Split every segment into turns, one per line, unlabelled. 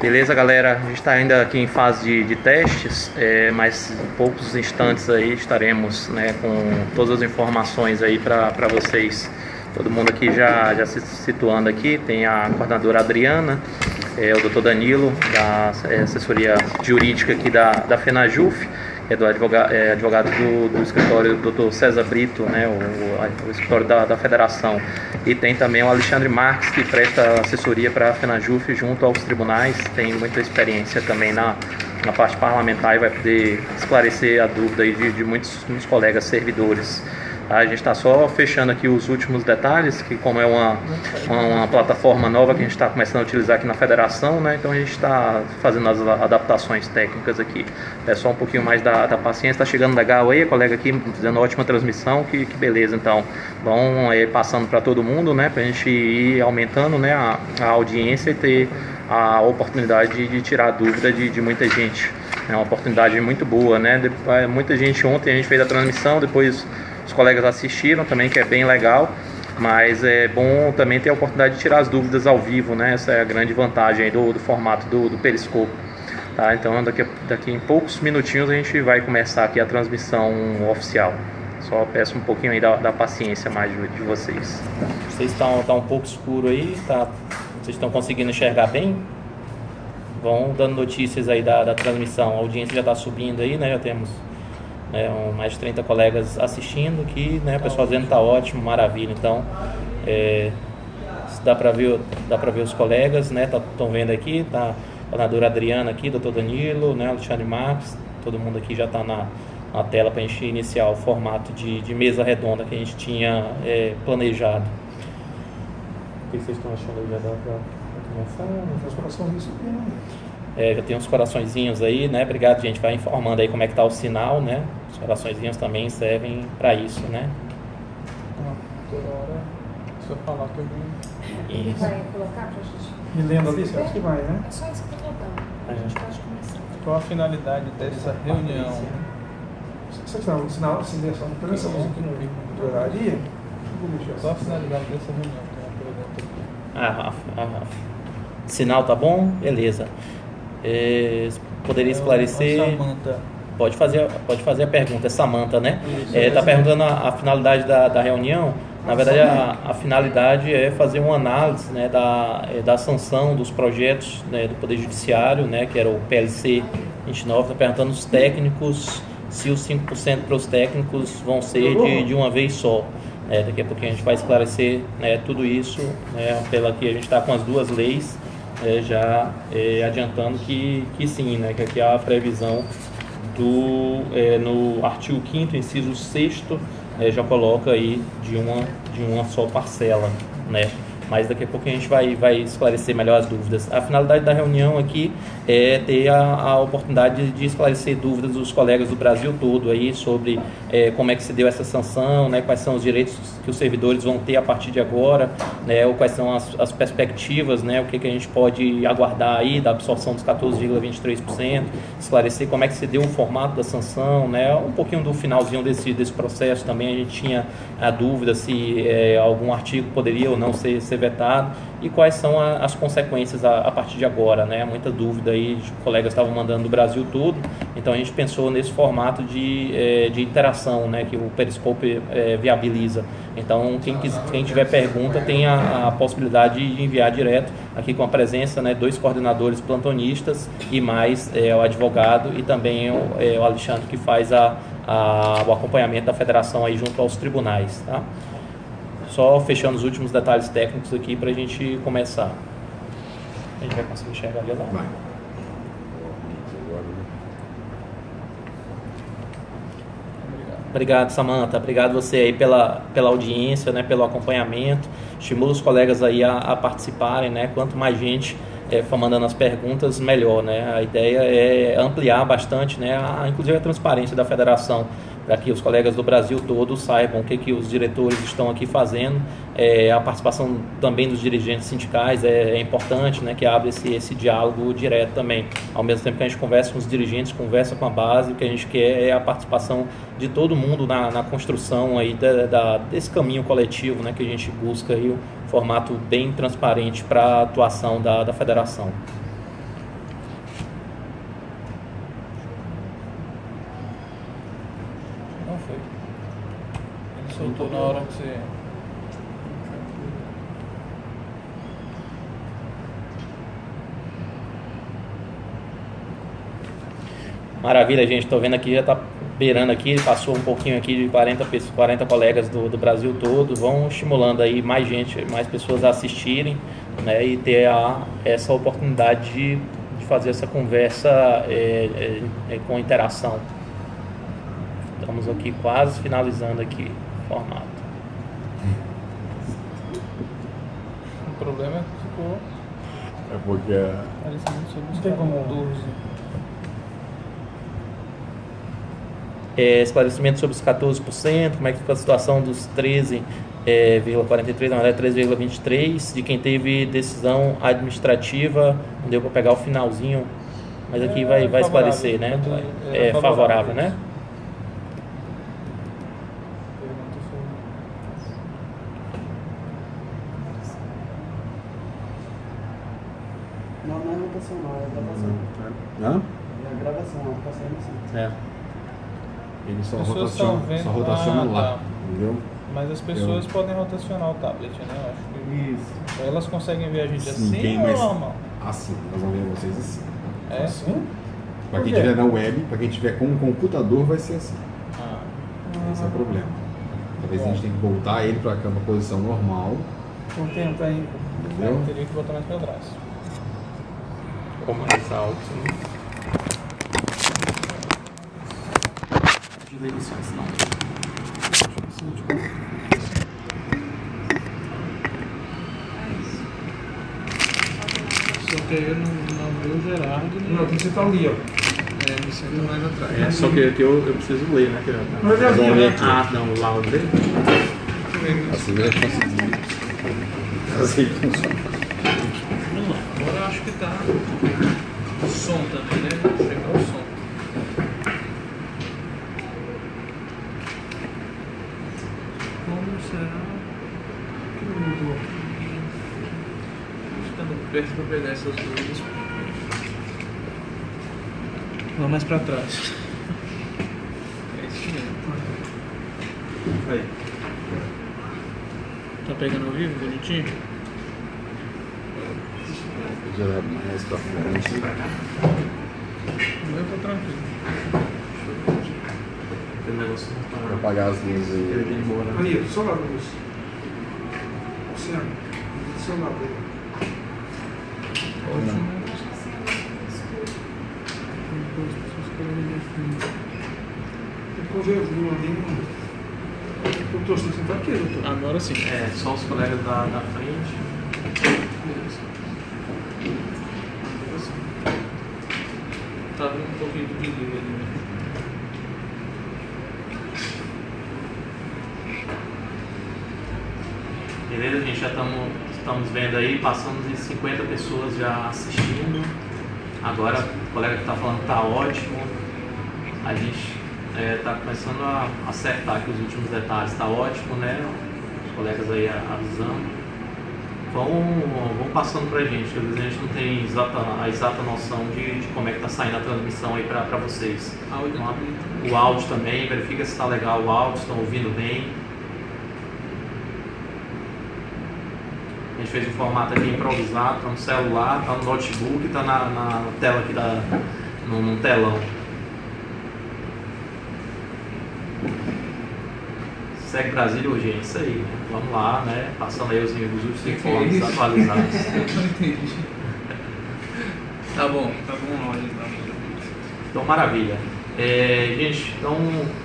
Beleza, galera? A gente está ainda aqui em fase de testes, mas em poucos instantes aí estaremos, né, com todas as informações aí para vocês. Todo mundo aqui já se situando aqui. Tem a coordenadora Adriana, o Dr. Danilo, da assessoria jurídica aqui da FENAJUF, do advogado do escritório do Dr. César Brito, né, o escritório da Federação. E tem também o Alexandre Marques, que presta assessoria para a FENAJUF junto aos tribunais, tem muita experiência também na parte parlamentar e vai poder esclarecer a dúvida aí de muitos colegas servidores. A gente está só fechando aqui os últimos detalhes, que como é uma plataforma nova que a gente está começando a utilizar aqui na federação, né? Então a gente está fazendo as adaptações técnicas aqui. É só um pouquinho mais da paciência. Está chegando legal aí, a colega aqui fazendo ótima transmissão, que beleza. Então, vão aí passando para todo mundo, né? Para a gente ir aumentando, né, a audiência e ter a oportunidade de tirar a dúvida de muita gente. É uma oportunidade muito boa, né? Muita gente ontem a gente fez a transmissão, depois os colegas assistiram também, que é bem legal, mas é bom também ter a oportunidade de tirar as dúvidas ao vivo, né? Essa é a grande vantagem aí do formato do Periscope. Tá? Então daqui em poucos minutinhos a gente vai começar aqui a transmissão oficial. Só peço um pouquinho aí da paciência mais de vocês. Vocês estão um pouco escuro aí, tá? Vocês estão conseguindo enxergar bem? Vão dando notícias aí da transmissão. A audiência já está subindo aí, né? Já temos mais de 30 colegas assistindo aqui, né? O pessoal dizendo que tá ótimo, maravilha. Então, dá para ver os colegas, né? Estão vendo aqui, tá a coordenadora Adriana aqui, doutor Danilo, né? Alexandre Marques, todo mundo aqui já está na tela para a gente iniciar o formato de mesa redonda que a gente tinha planejado. O que vocês estão achando aí? Já dá para começar? Já tem uns coraçõezinhos aí, né? Obrigado, gente. Vai informando aí como é que tá o sinal, né? Os coraçõezinhos também servem para isso, né?
Toda hora, se eu falar que eu vou...
Isso. Vai colocar pra gente?
Me lendo ali, você acha que vai, né?
É só isso que eu tô botando. A gente pode começar.
Qual a finalidade dessa reunião?
Você está no sinal assim, dessa mudança aqui no horário?
Qual a finalidade dessa reunião? Tem uma pergunta aqui.
Sinal tá bom? Beleza. Poderia esclarecer?
Samanta.
Pode fazer a pergunta, é Samanta, né?
Isso,
Tá perguntando a finalidade da reunião. Na verdade, a finalidade é fazer uma análise, né, da sanção dos projetos, né, do Poder Judiciário, né, que era o PLC 29, está perguntando os técnicos, se os 5% para os técnicos vão ser de uma vez só. Daqui a pouquinho a gente vai esclarecer, né, tudo isso, né, pela que a gente está com as duas leis, já adiantando que sim, né, que aqui há a previsão no artigo 5º, inciso 6º, já coloca aí de uma só parcela, né? Mas daqui a pouco a gente vai esclarecer melhor as dúvidas. A finalidade da reunião aqui é ter a oportunidade de esclarecer dúvidas dos colegas do Brasil todo aí sobre como é que se deu essa sanção, né, quais são os direitos que os servidores vão ter a partir de agora, né, ou quais são as perspectivas, né, o que a gente pode aguardar aí da absorção dos 14,23%, esclarecer como é que se deu o formato da sanção, né, um pouquinho do finalzinho desse processo também. A gente tinha a dúvida se algum artigo poderia ou não ser vetado e quais são as consequências a partir de agora, né? Muita dúvida aí, os colegas estavam mandando do Brasil todo, então a gente pensou nesse formato de interação, né, que o Periscope viabiliza. Então quem tiver pergunta tem a possibilidade de enviar direto aqui com a presença, né, 2 coordenadores plantonistas e mais o advogado e também o Alexandre, que faz o acompanhamento da federação aí junto aos tribunais, tá? Só fechando os últimos detalhes técnicos aqui para a gente começar. A gente vai conseguir enxergar ali lá?
Vai.
Obrigado, Samanta. Obrigado você aí pela audiência, né, pelo acompanhamento. Estimula os colegas aí a participarem, né? Quanto mais gente for mandando as perguntas, melhor, né? A ideia é ampliar bastante, né, inclusive a transparência da federação, para que os colegas do Brasil todo saibam o que os diretores estão aqui fazendo. A participação também dos dirigentes sindicais é importante, né, que abre esse diálogo direto também. Ao mesmo tempo que a gente conversa com os dirigentes, conversa com a base, o que a gente quer é a participação de todo mundo na construção aí desse caminho coletivo, né, que a gente busca aí, um formato bem transparente para a atuação da federação.
Tô na hora que você...
Maravilha, gente. Estou vendo aqui, já está beirando aqui, passou um pouquinho aqui de 40 colegas do Brasil todo. Vão estimulando aí mais gente, mais pessoas a assistirem, né, e ter essa oportunidade de fazer essa conversa com interação. Estamos aqui quase finalizando aqui o formato.
O problema é que ficou...
É porque...
parecendo sobre os
Não tem como-
14.
Esclarecimento sobre os 14%, como é que ficou a situação dos 13,43%, na verdade 13,23%, de quem teve decisão administrativa, não deu para pegar o finalzinho, mas aqui vai esclarecer, né? É favorável, né?
Não, não é votação, não, é gravação.
Hã?
É gravação, ela tá saindo assim.
É.
Ele só
As pessoas estão
rotaciona,
vendo-
só rotaciona
Ah,
lá,
tá.
entendeu?
Mas as pessoas podem rotacionar o tablet, né? Eu acho que
Isso.
elas conseguem ver a gente
Sim,
assim
quem
ou
mais-
normal?
Assim, nós vamos ver vocês assim.
É?
Assim?
Para quem
Por quê?
tiver na web, para quem tiver com um computador, vai ser assim.
Ah,
Esse é o problema. Talvez a gente tenha que voltar ele para uma posição normal,
Não tenta ainda.
entendeu?
eu teria que botar mais pra trás.
Ou mais alto.
Só que aí eu não vi o Gerardo, né?
Não, tem que sentar ali, ó.
Me senta mais atrás.
É, só que eu preciso ler, né?
Não é
Vamos ler aqui.
Ah, não, o laudo dele?
Assim vai conseguir fazer funcionar.
Vamos lá, agora eu acho que tá o som também, né? Chegar o som. Como será que mudou? Ficando perto pra pegar essas luzes. Vamos mais pra trás. É isso mesmo.
Aí.
Tá pegando ao vivo, bonitinho?
Já mais para frente.
Eu tô tranquilo.
Aquele negócio
Para apagar as luzes
ele
aí.
vem embora.
Ali, do seu lado, Luz. Luciano, do seu lado aí.
Ótimo.
Depois eu vi ali, não. Doutor, você tem que sentar aqui, doutor.
Agora sim.
É, só os colegas da frente.
Beleza. Agora sim. Tá vendo um pouquinho de delay ali, né?
Beleza, gente? Já estamos vendo aí, passamos de 50 pessoas já assistindo. Agora o colega que está falando está ótimo. A gente está começando a acertar aqui os últimos detalhes, está ótimo, né? Os colegas aí avisando. Vão passando para a gente, às vezes a gente não tem a exata noção de como é que está saindo a transmissão aí para vocês.
Áudio também.
O áudio também, verifica se está legal o áudio, estão ouvindo bem. A gente fez um formato aqui improvisado, está no celular, está no notebook, está na tela aqui, no telão. Segue Brasília urgente, isso aí, né? Vamos lá, né? Passando aí os últimos informes atualizados.
Entendi. Tá bom o áudio então.
Então, maravilha. Gente, então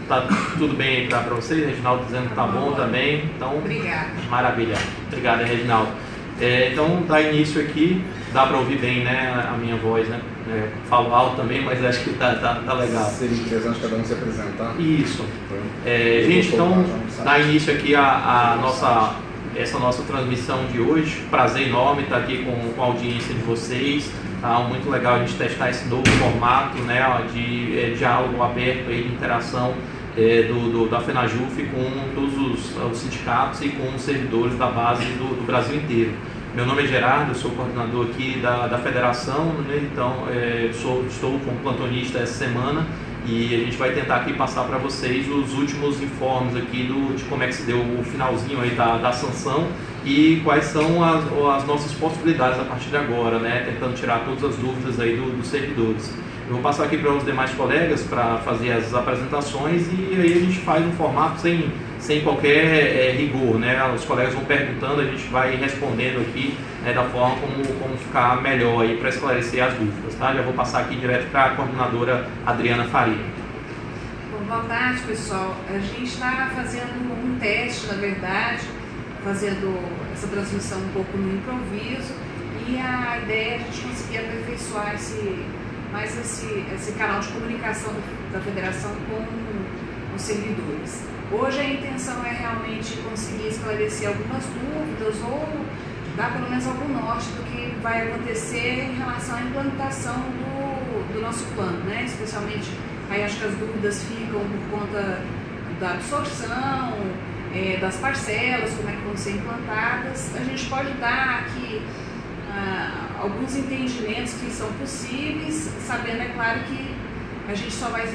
tá tudo bem aí para vocês, Reginaldo dizendo que tá bom também. Então,
Obrigada.
maravilha. Obrigado, Reginaldo. Então, dá início aqui, dá para ouvir bem, né, a minha voz, né? Falo alto também, mas acho que tá legal.
Seria interessante cada um se apresentar.
Isso. Gente, então dá início aqui essa nossa transmissão de hoje. Prazer enorme estar aqui com a audiência de vocês. Tá muito legal a gente testar esse novo formato, né, de diálogo aberto, aí, de interação da FENAJUF com todos os sindicatos e com os servidores da base do Brasil inteiro. Meu nome é Gerardo, eu sou coordenador aqui da federação, né? Então estou como plantonista essa semana e a gente vai tentar aqui passar para vocês os últimos informes aqui de como é que se deu o finalzinho aí da sanção e quais são as nossas possibilidades a partir de agora, né, tentando tirar todas as dúvidas aí dos servidores. Eu vou passar aqui para os demais colegas para fazer as apresentações e aí a gente faz um formato sem qualquer rigor, né? Os colegas vão perguntando, a gente vai respondendo aqui, né, da forma como ficar melhor aí para esclarecer as dúvidas, tá? Já vou passar aqui direto para a coordenadora Adriana Faria.
Bom, boa tarde, pessoal. A gente está fazendo um teste, na verdade, fazendo essa transmissão um pouco no improviso, e a ideia é a gente conseguir aperfeiçoar esse canal de comunicação da federação com os servidores. Hoje a intenção é realmente conseguir esclarecer algumas dúvidas ou dar pelo menos algum norte do que vai acontecer em relação à implantação do nosso plano, né? Especialmente, aí acho que as dúvidas ficam por conta da absorção, das parcelas, como é que vão ser implantadas. A gente pode dar aqui alguns entendimentos que são possíveis, sabendo, é claro, que a gente só vai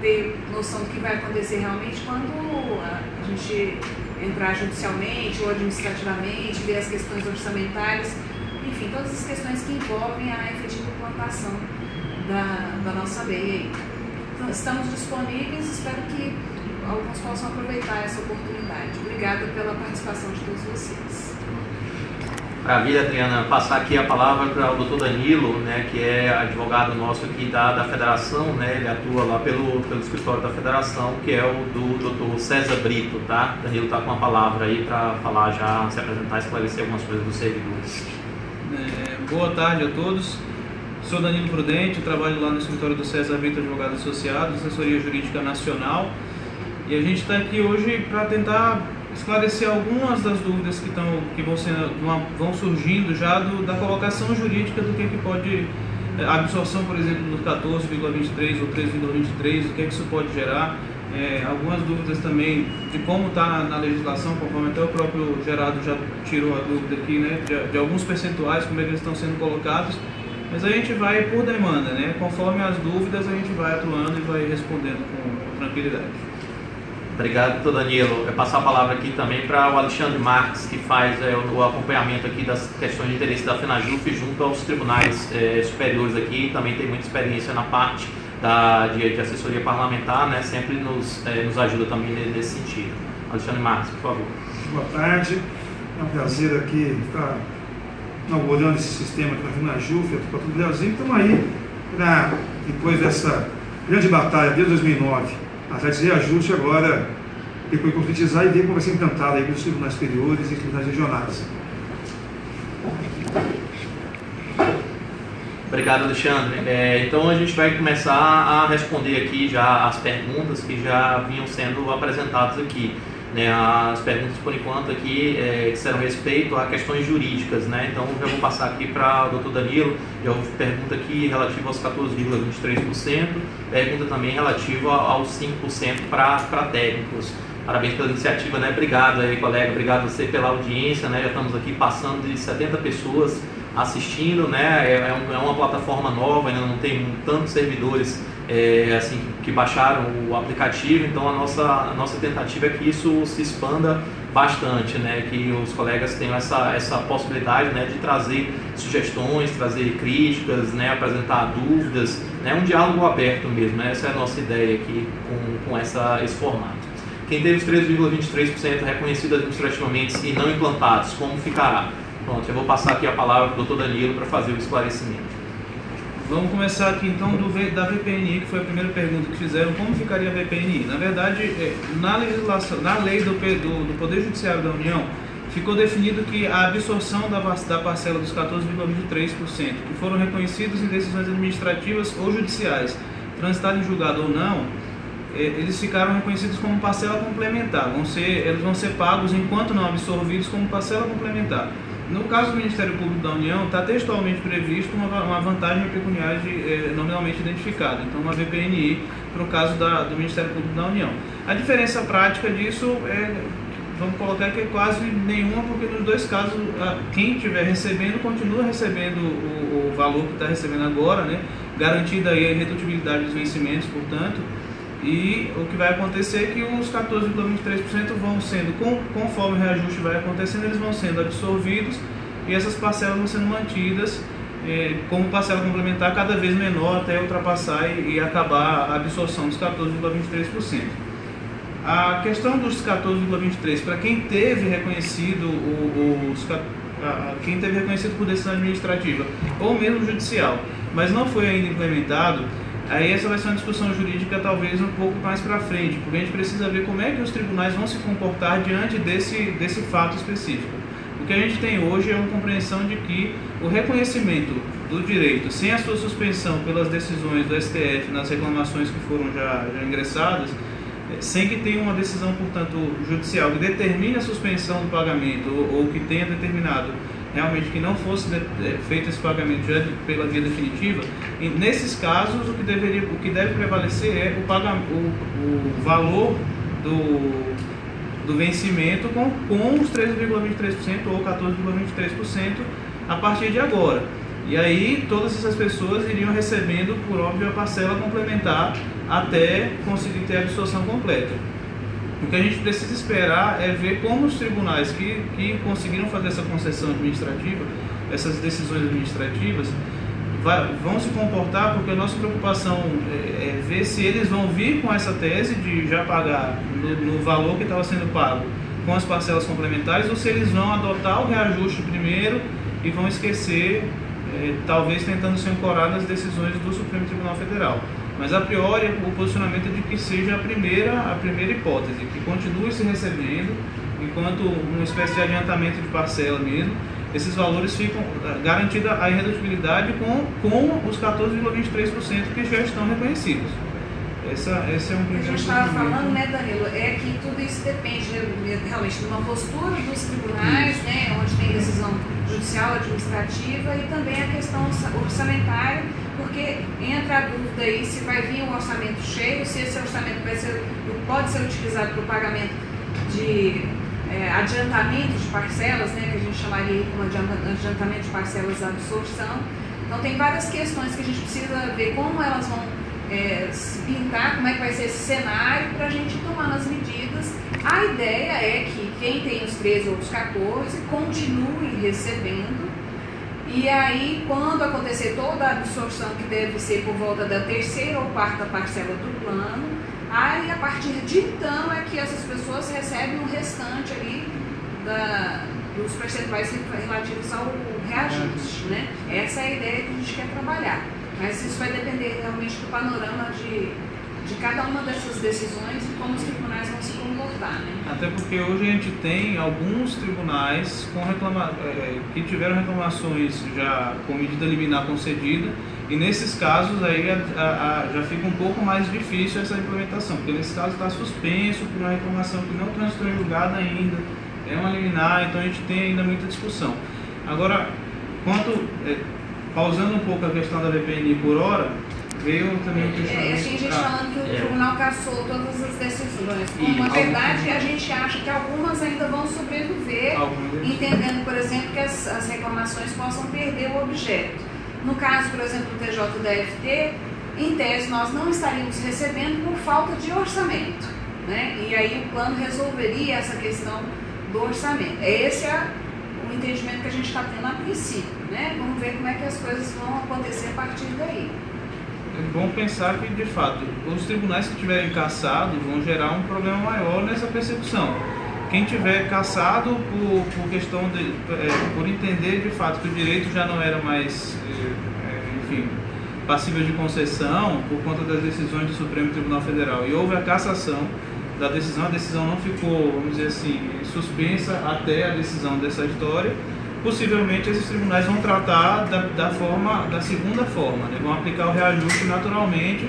ter noção do que vai acontecer realmente quando a gente entrar judicialmente ou administrativamente, ver as questões orçamentárias, enfim, todas as questões que envolvem a efetiva implantação da nossa lei aí. Então, estamos disponíveis, espero que alguns possam aproveitar essa oportunidade. Obrigada pela participação de todos vocês.
Maravilha, Adriana. Passar aqui a palavra para o Dr. Danilo, né, que é advogado nosso aqui da Federação, né, ele atua lá pelo escritório da Federação, que é o do Dr. César Brito, tá? Danilo está com a palavra aí para falar já, se apresentar e esclarecer algumas coisas dos servidores.
Boa tarde a todos. Sou Danilo Prudente, trabalho lá no escritório do César Brito Advogados Associados, assessoria jurídica nacional, e a gente está aqui hoje para tentar esclarecer algumas das dúvidas que vão surgindo já da colocação jurídica do que pode, a absorção, por exemplo, do 14,23 ou 3,23, o que isso pode gerar, algumas dúvidas também de como está na legislação, conforme até o próprio Gerardo já tirou a dúvida aqui, né, de alguns percentuais, como é que eles estão sendo colocados, mas a gente vai por demanda, né, conforme as dúvidas a gente vai atuando e vai respondendo com tranquilidade.
Obrigado, doutor Danilo. Eu passar a palavra aqui também para o Alexandre Marques, que faz o acompanhamento aqui das questões de interesse da FENAJUF junto aos tribunais superiores aqui, e também tem muita experiência na parte de assessoria parlamentar, né? Sempre nos ajuda também nesse sentido. Alexandre Marques, por favor.
Boa tarde, é um prazer aqui estar inaugurando esse sistema aqui na FENAJUF, para todo o Brasil. Estamos aí para, depois dessa grande batalha desde 2009, atrás de reajuste, agora depois concretizar e ver como vai ser implantado aí pelos tribunais superiores e tribunais regionais.
Obrigado, Alexandre. Então a gente vai começar a responder aqui já as perguntas que já vinham sendo apresentadas aqui, né? As perguntas, por enquanto, aqui disseram respeito a questões jurídicas, né? Então eu já vou passar aqui para o Dr. Danilo. Já houve pergunta aqui relativa aos 14,23%, pergunta também relativa aos 5% para técnicos. Parabéns pela iniciativa, né? Obrigado aí, colega, obrigado a você pela audiência, né? Já estamos aqui passando de 70 pessoas assistindo, né? É uma plataforma nova, ainda não tem tantos servidores assim, que baixaram o aplicativo, então a nossa tentativa é que isso se expanda bastante, né? Que os colegas tenham essa possibilidade, né, de trazer sugestões, trazer críticas, né, apresentar dúvidas, né? Um diálogo aberto mesmo, né? Essa é a nossa ideia aqui com esse formato. Quem teve os 3,23% reconhecidos administrativamente e não implantados, como ficará? Pronto, eu vou passar aqui a palavra para o Dr. Danilo para fazer o esclarecimento.
Vamos começar aqui então da VPNI, que foi a primeira pergunta que fizeram, como ficaria a VPNI? Na verdade, na legislação, na lei do Poder Judiciário da União, ficou definido que a absorção da parcela dos 14,23%, que foram reconhecidos em decisões administrativas ou judiciais, transitado em julgado ou não, eles ficaram reconhecidos como parcela complementar, eles vão ser pagos enquanto não absorvidos como parcela complementar. No caso do Ministério Público da União, está textualmente previsto uma vantagem pecuniária nominalmente identificada, então uma VPNI para o caso do Ministério Público da União. A diferença prática disso vamos colocar que é quase nenhuma, porque nos dois casos, quem estiver recebendo, continua recebendo o valor que está recebendo agora, né? garantida aí a irredutibilidade dos vencimentos, portanto, e o que vai acontecer é que os 14,23% vão sendo, conforme o reajuste vai acontecendo, eles vão sendo absorvidos e essas parcelas vão sendo mantidas como parcela complementar cada vez menor até ultrapassar e acabar a absorção dos 14,23%. A questão dos 14,23%, para quem teve reconhecido quem teve reconhecido por decisão administrativa ou mesmo judicial, mas não foi ainda implementado, aí essa vai ser uma discussão jurídica talvez um pouco mais para frente, porque a gente precisa ver como é que os tribunais vão se comportar diante desse fato específico. O que a gente tem hoje é uma compreensão de que o reconhecimento do direito, sem a sua suspensão pelas decisões do STF nas reclamações que foram já ingressadas, sem que tenha uma decisão, portanto, judicial que determine a suspensão do pagamento ou que tenha determinado realmente que não fosse feito esse pagamento já pela via definitiva, e nesses casos o que deve prevalecer é o valor do vencimento com os 13,23% ou 14,23% a partir de agora. E aí todas essas pessoas iriam recebendo, por óbvio, a parcela complementar até conseguir ter a absorção completa. O que a gente precisa esperar é ver como os tribunais que conseguiram fazer essa concessão administrativa, essas decisões administrativas, vão se comportar, porque a nossa preocupação é ver se eles vão vir com essa tese de já pagar no valor que estava sendo pago com as parcelas complementares, ou se eles vão adotar o reajuste primeiro e vão esquecer, talvez tentando se ancorar nas decisões do Supremo Tribunal Federal. Mas a priori o posicionamento é de que seja a primeira hipótese, que continue se recebendo enquanto uma espécie de adiantamento de parcela mesmo. Esses valores ficam garantida a irredutibilidade com os 14,23% que já estão reconhecidos. Esse é um primeiro.
A gente estava falando, né, Danilo, é que tudo isso depende realmente de uma postura dos tribunais, né, onde tem decisão judicial, administrativa, e também a questão orçamentária, porque entra a dúvida aí se vai vir um orçamento cheio, se esse orçamento pode ser utilizado para o pagamento de adiantamento de parcelas, né, que a gente chamaria como adiantamento de parcelas da absorção. Então tem várias questões que a gente precisa ver como elas vão se pintar, como é que vai ser esse cenário para a gente tomar as medidas. A ideia é que quem tem os 13 ou os 14 continue recebendo, e aí quando acontecer toda a absorção, que deve ser por volta da terceira ou quarta parcela do plano, aí a partir de então é que essas pessoas recebem o restante ali dos percentuais relativos ao reajuste, né? Essa é a ideia que a gente quer trabalhar. Mas isso vai depender realmente do panorama de cada uma dessas decisões e como os tribunais vão se comportar, né?
Até porque hoje a gente tem alguns tribunais que tiveram reclamações já com medida liminar concedida, e nesses casos aí já fica um pouco mais difícil essa implementação, porque nesse caso está suspenso por uma reclamação que não transitou em julgado ainda, é uma liminar, então a gente tem ainda muita discussão. Agora, pausando um pouco a questão da VPNI por hora, veio também o questionamento.
Tem gente falando que o tribunal cassou todas as decisões. Na verdade, a gente acha que algumas ainda vão sobreviver, entendendo, por exemplo, que as reclamações possam perder o objeto. No caso, por exemplo, do TJ da FT, em tese nós não estaríamos recebendo por falta de orçamento, né? E aí o plano resolveria essa questão do orçamento. Esse é o entendimento que a gente está tendo a princípio, né? Vamos ver como é que as coisas vão acontecer a partir daí.
É bom pensar que, de fato, os tribunais que tiverem cassado vão gerar um problema maior nessa persecução. Quem tiver cassado por questão por entender de fato que o direito já não era mais, passível de concessão por conta das decisões do Supremo Tribunal Federal, e houve a cassação da decisão, a decisão não ficou, vamos dizer assim, suspensa até a decisão dessa história, possivelmente esses tribunais vão tratar da segunda forma, né? Vão aplicar o reajuste naturalmente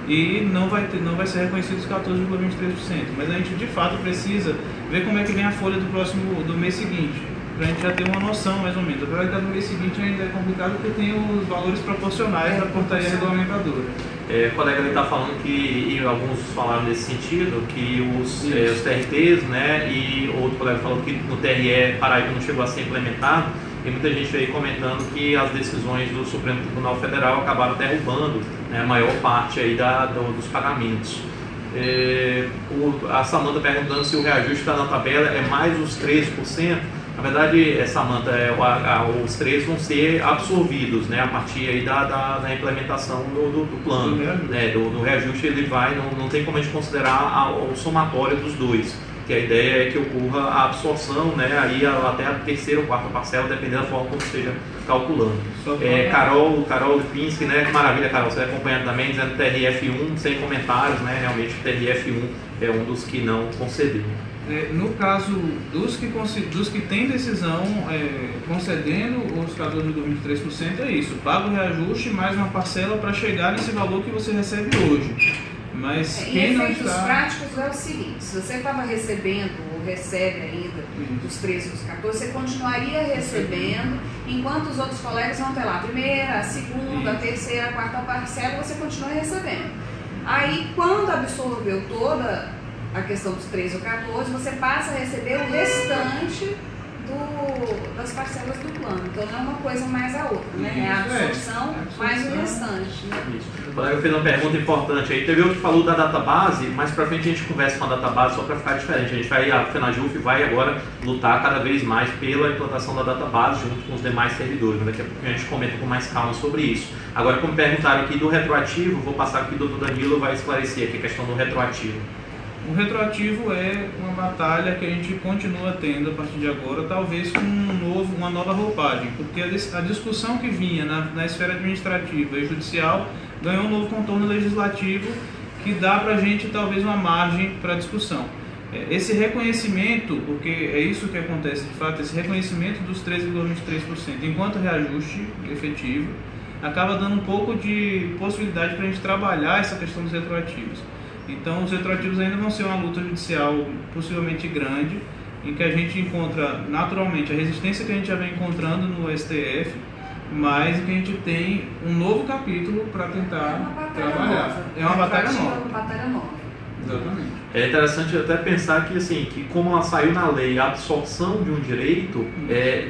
e não vai ser reconhecido os 14,23%. Mas a gente de fato precisa ver como é que vem a folha do mês seguinte, para a gente já ter uma noção mais ou menos. Apesar de que no mês seguinte ainda é complicado porque tem os valores proporcionais da portaria regulamentadora.
O colega está falando que, e alguns falaram nesse sentido, que os TRTs, né, e outro colega falou que no TRE Paraíba não chegou a ser implementado, tem muita gente aí comentando que as decisões do Supremo Tribunal Federal acabaram derrubando, né, a maior parte aí dos pagamentos. A Samanta perguntando se o reajuste está na tabela é mais os 13%. Na verdade, Samanta, os 13 vão ser absorvidos, né, a partir aí da implementação do plano, né, do reajuste. Ele vai, não tem como a gente considerar o somatório dos dois, que a ideia é que ocorra a absorção, né, aí até a terceira ou quarta parcela, dependendo da forma como esteja calculando. Carol Lipinski, né, que maravilha, Carol, você acompanhando também, dizendo TRF1, sem comentários, né, realmente o TRF1 é um dos que não concedeu.
No caso dos que têm decisão concedendo os 14,23%, é isso, paga o reajuste mais uma parcela para chegar nesse valor que você recebe hoje. Mas quem não
efeitos
está...
práticos é o seguinte: se você estava recebendo ou recebe ainda os 13 e os 14, você continuaria recebendo, enquanto os outros colegas vão ter lá a primeira, a segunda, a terceira, a quarta parcela, você continua recebendo. Aí, quando absorveu toda a questão dos 13 ou 14, você passa a receber o restante das parcelas do plano. Então não é uma coisa mais a outra, né? É a absorção mais o restante, né?
Isso. O colega fez uma pergunta importante aí. Teve outro que falou da database, mais pra frente a gente conversa com a database só para ficar diferente. A gente vai, a FENAJUF vai agora lutar cada vez mais pela implantação da database junto com os demais servidores. Daqui a pouco a gente comenta com mais calma sobre isso. Agora, como perguntaram aqui do retroativo, vou passar aqui, o doutor Danilo vai esclarecer aqui a questão do retroativo.
O retroativo é uma batalha que a gente continua tendo a partir de agora, talvez com uma nova roupagem, porque a discussão que vinha na esfera administrativa e judicial ganhou um novo contorno legislativo que dá para a gente talvez uma margem para discussão. Esse reconhecimento, porque é isso que acontece de fato, esse reconhecimento dos 13,23% enquanto reajuste efetivo, acaba dando um pouco de possibilidade para a gente trabalhar essa questão dos retroativos. Então, os retroativos ainda vão ser uma luta judicial possivelmente grande, em que a gente encontra naturalmente a resistência que a gente já vem encontrando no STF, mas que a gente tem um novo capítulo para tentar trabalhar. É uma batalha nova.
É uma batalha nova.
Exatamente.
É interessante até pensar que, assim, que como ela saiu na lei, a absorção de um direito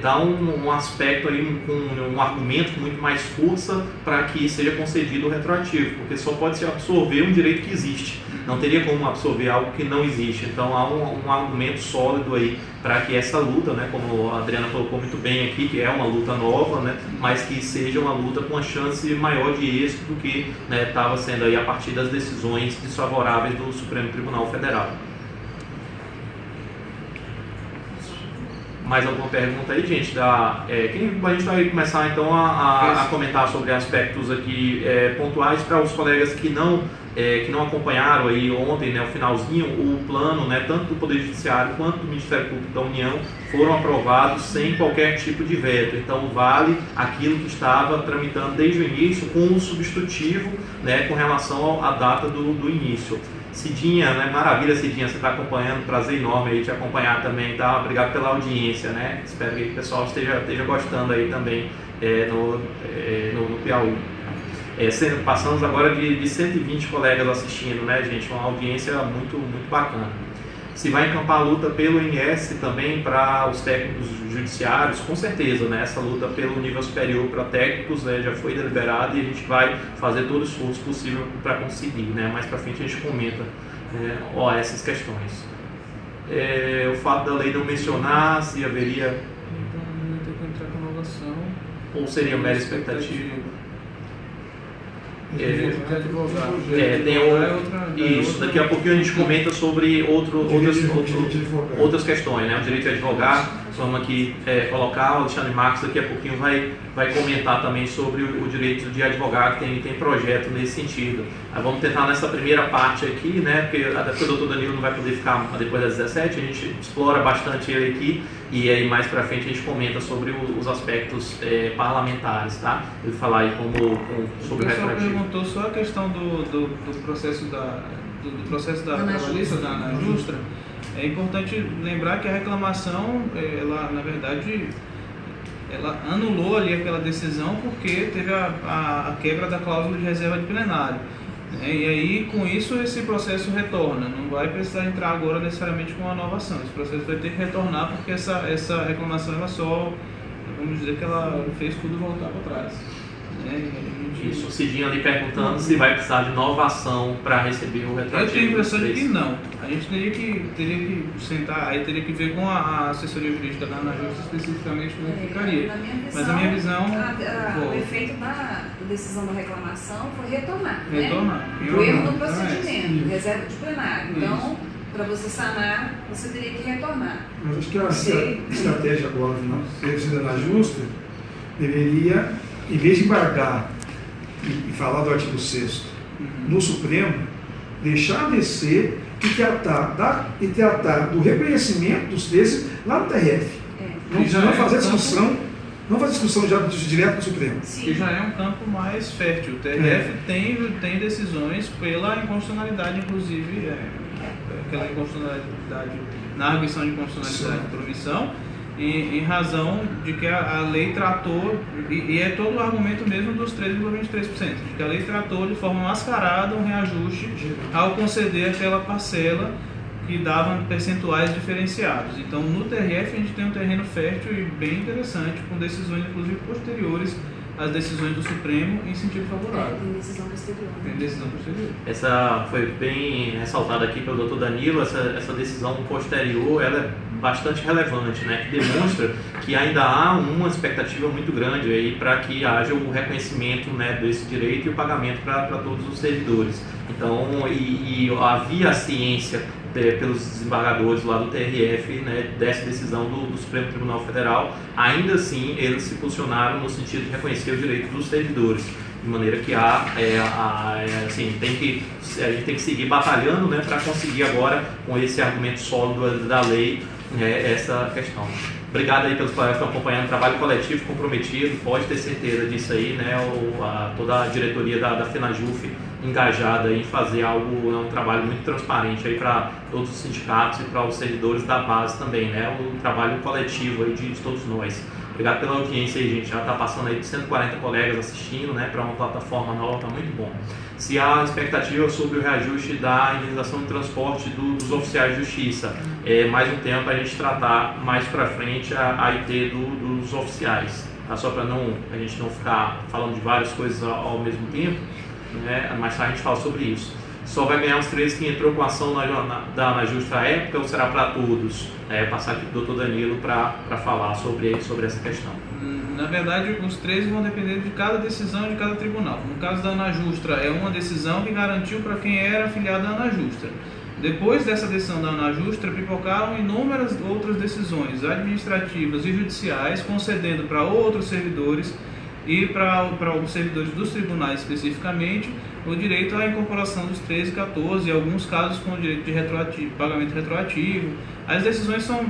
dá um aspecto aí, um argumento com muito mais força para que seja concedido o retroativo, porque só pode se absorver um direito que existe. Não teria como absorver algo que não existe. Então há um argumento sólido aí para que essa luta, né, como a Adriana colocou muito bem aqui, que é uma luta nova, né, mas que seja uma luta com uma chance maior de êxito do que estava sendo aí a partir das decisões desfavoráveis do Supremo Tribunal Federal. Mais alguma pergunta aí, gente? A gente vai começar então a comentar sobre aspectos aqui pontuais para os colegas que não acompanharam aí ontem, né, o finalzinho, o plano, né, tanto do Poder Judiciário quanto do Ministério Público da União foram aprovados sem qualquer tipo de veto. Então vale aquilo que estava tramitando desde o início com um substitutivo, né, com relação à data do início. Cidinha, né? Maravilha, Cidinha, você está acompanhando, prazer enorme aí te acompanhar também, tá? Obrigado pela audiência, né? Espero que o pessoal esteja gostando aí também no Piauí. Passamos agora de 120 colegas assistindo, né, gente? Uma audiência muito, muito bacana. Se vai encampar a luta pelo INS também para os técnicos judiciários, com certeza, né? Essa luta pelo nível superior para técnicos, né, já foi deliberada e a gente vai fazer todo o esforço possível para conseguir, né? Mais para frente a gente comenta essas questões. O fato da lei não mencionar se haveria...
Então, não tem que entrar com inovação.
Ou seria mera expectativa? Isso, daqui a pouquinho a gente comenta sobre outras questões, né? O direito de advogar, vamos aqui colocar, o Alexandre Marcos daqui a pouquinho vai comentar também sobre o direito de advogar, que tem projeto nesse sentido. Vamos tentar nessa primeira parte aqui, né? Porque até o doutor Danilo não vai poder ficar depois das 17, a gente explora bastante ele aqui e aí mais pra frente a gente comenta sobre os aspectos parlamentares, tá? Eu vou falar aí sobre o retroativo.
Perguntou só a questão do processo do processo da trabalhista, da Justra. É importante lembrar que a reclamação, ela na verdade, ela anulou ali aquela decisão porque teve a quebra da cláusula de reserva de plenário. E aí, com isso, esse processo retorna. Não vai precisar entrar agora necessariamente com uma nova ação. Esse processo vai ter que retornar porque essa reclamação ela só vamos dizer que ela fez tudo voltar para trás. Né?
Isso, o Cidinho ali perguntando se vai precisar de nova ação para receber o retroativo.
Eu tenho a impressão de que não. A gente teria que sentar, aí teria que ver com a assessoria jurídica da ANAJUST especificamente como é que ficaria. Mas a minha visão...
O efeito da decisão da reclamação foi retornar.
Retornar.
Né? O erro no procedimento, reserva de plenário. Então, para você sanar, você teria que retornar.
Mas acho que a estratégia agora, da ANAJUST, deveria, em vez de embargar e falar do artigo 6º no Supremo, deixar descer e tratar do reconhecimento dos 13 lá no TRF. Não fazer discussão já direto no Supremo.
Que já é um campo mais fértil. O TRF tem decisões pela inconstitucionalidade, inclusive, aquela inconstitucionalidade na arguição de inconstitucionalidade de promissão, em razão de que a lei tratou, e é todo o argumento mesmo dos 3,23%, de que a lei tratou de forma mascarada um reajuste ao conceder aquela parcela que dava percentuais diferenciados. Então, no TRF, a gente tem um terreno fértil e bem interessante, com decisões, inclusive, posteriores às decisões do Supremo em sentido favorável.
Tem decisão posterior.
Tem decisão posterior.
Essa foi bem ressaltada aqui pelo Dr. Danilo, essa decisão posterior, ela é bastante relevante, né, que demonstra que ainda há uma expectativa muito grande aí para que haja o reconhecimento, né, desse direito e o pagamento para todos os servidores. Então, havia a ciência pelos desembargadores lá do TRF, né, dessa decisão do Supremo Tribunal Federal. Ainda assim, eles se posicionaram no sentido de reconhecer o direito dos servidores, de maneira que assim, a gente tem que seguir batalhando, né, para conseguir agora, com esse argumento sólido da lei, essa questão. Obrigado aí pelos colegas que estão acompanhando o trabalho coletivo comprometido, pode ter certeza disso aí, né, toda a diretoria da FENAJUF engajada em fazer um trabalho muito transparente aí para todos os sindicatos e para os servidores da base também, né, o trabalho coletivo aí de todos nós. Obrigado pela audiência aí, gente, já está passando aí de 140 colegas assistindo, né, para uma plataforma nova, está muito bom. Se há expectativa sobre o reajuste da indenização de transporte dos oficiais de justiça, mais um tempo a gente tratar mais para frente a IT dos oficiais, tá? Só para a gente não ficar falando de várias coisas ao mesmo tempo, né? Mais tarde a gente fala sobre isso. Só vai ganhar os 13 que entrou com a ação da ANAJUST à época ou será para todos? Passar aqui para o Dr. Danilo para falar sobre essa questão.
Na verdade, os 13 vão depender de cada decisão de cada tribunal. No caso da ANAJUST, é uma decisão que garantiu para quem era afiliado à ANAJUST. Depois dessa decisão da ANAJUST, pipocaram inúmeras outras decisões administrativas e judiciais, concedendo para outros servidores e para os servidores dos tribunais especificamente o direito à incorporação dos 13 e 14, em alguns casos com o direito de pagamento retroativo. As decisões são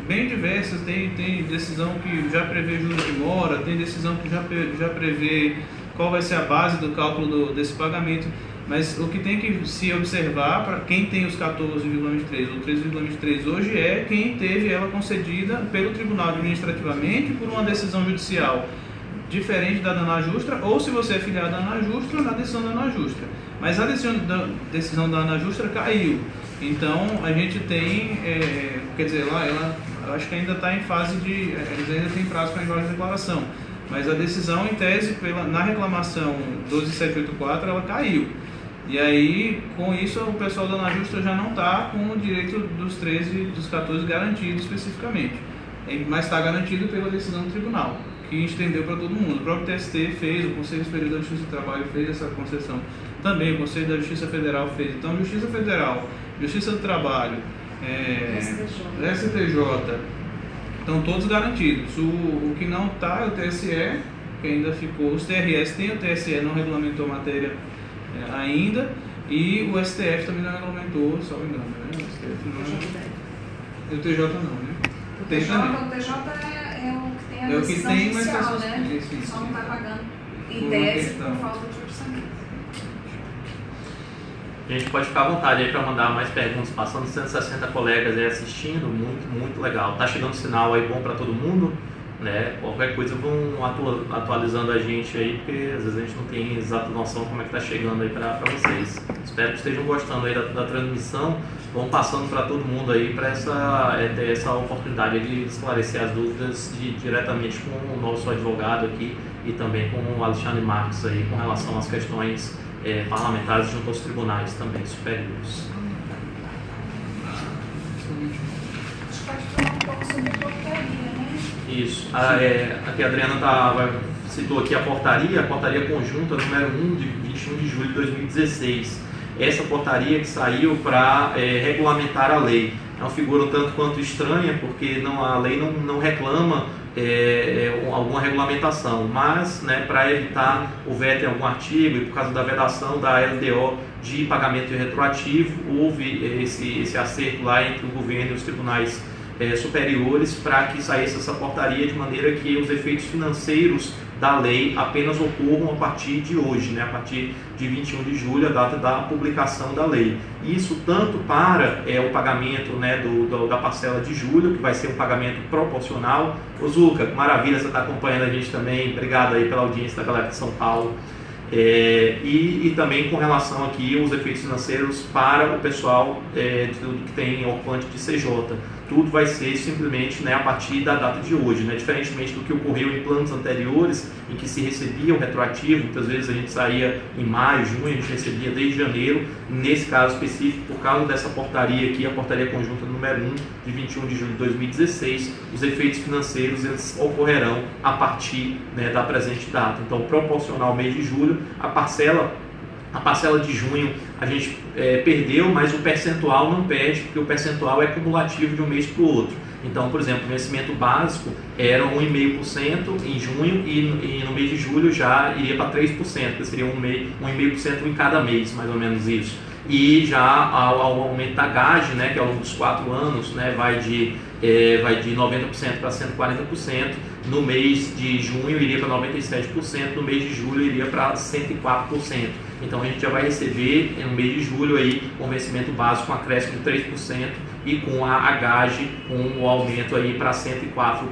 bem diversas, tem decisão que já prevê juros de mora, tem decisão que já prevê qual vai ser a base do cálculo desse pagamento, mas o que tem que se observar para quem tem os 14,23 ou 13,23 hoje é quem teve ela concedida pelo tribunal administrativamente por uma decisão judicial diferente da ANAJUST, ou se você é filiado à ANAJUST, na decisão da ANAJUST. Mas a decisão da ANAJUST caiu. Então, a gente tem, quer dizer, ela acho que ainda está em fase eles ainda têm prazo para enviar a declaração. Mas a decisão, em tese, na reclamação 12784, ela caiu. E aí, com isso, o pessoal da ANAJUST já não está com o direito dos 13 e dos 14 garantido especificamente. Mas está garantido pela decisão do tribunal, que estendeu para todo mundo. O próprio TST fez, o Conselho Superior da Justiça do Trabalho fez essa concessão. Também o Conselho da Justiça Federal fez. Então, Justiça Federal, Justiça do Trabalho, STJ, estão todos garantidos. O que não está é o TSE, que ainda ficou. Os TRS tem, o TSE não regulamentou a matéria ainda, e o STF também não regulamentou, só me engano, né? O STF não. E o TJ não, né?
O TJ é o que tem a decisão judicial, né? Só não está pagando em tese por falta de orçamento.
A gente pode ficar à vontade aí para mandar mais perguntas, passando 160 colegas aí assistindo, muito, muito legal. Tá chegando sinal aí bom para todo mundo? né? Qualquer coisa vão atualizando a gente aí, porque às vezes a gente não tem exata noção como é que está chegando aí para vocês. Espero que estejam gostando aí da transmissão. Vão passando para todo mundo aí para ter essa oportunidade de esclarecer as dúvidas diretamente com o nosso advogado aqui e também com o Alexandre Marques aí com relação às questões parlamentares junto aos tribunais também superiores.
Acho que pode falar um pouco sobre a portaria, né?
Isso. Aqui a Adriana citou aqui a portaria conjunta número 1 de 21 de julho de 2016. Essa portaria que saiu para regulamentar a lei. É uma figura um tanto quanto estranha, porque a lei não reclama alguma regulamentação, mas, né, para evitar o veto em algum artigo e por causa da vedação da LDO de pagamento retroativo, houve esse acerto lá entre o governo e os tribunais superiores para que saísse essa portaria de maneira que os efeitos financeiros da lei apenas ocorram a partir de hoje, né, a partir de 21 de julho, a data da publicação da lei. Isso tanto para o pagamento, né, da parcela de julho, que vai ser um pagamento proporcional. Ô Zuca, maravilha, você está acompanhando a gente também, obrigado aí pela audiência da galera de São Paulo. E também com relação aqui aos efeitos financeiros para o pessoal que tem ocupante de CJ. Tudo vai ser simplesmente, né, a partir da data de hoje, né? Diferentemente do que ocorreu em planos anteriores, em que se recebia o retroativo, muitas vezes a gente saía em maio, junho, a gente recebia desde janeiro. Nesse caso específico, por causa dessa portaria aqui, a portaria conjunta número 1 de 21 de julho de 2016, os efeitos financeiros eles ocorrerão a partir, né, da presente data. Então, proporcional ao mês de julho, a parcela de junho a gente perdeu, mas o percentual não perde, porque o percentual é cumulativo de um mês para o outro. Então, por exemplo, o vencimento básico era 1,5% em junho e no mês de julho já iria para 3%, que seria 1,5% em cada mês, mais ou menos isso. E já ao aumento da GAGE, né, que ao longo dos 4 anos, né, vai de 90% para 140%, no mês de junho iria para 97%, no mês de julho iria para 104%. Então a gente já vai receber no mês de julho aí um vencimento básico com acréscimo de 3% e com a GAGE com o aumento aí para 104%.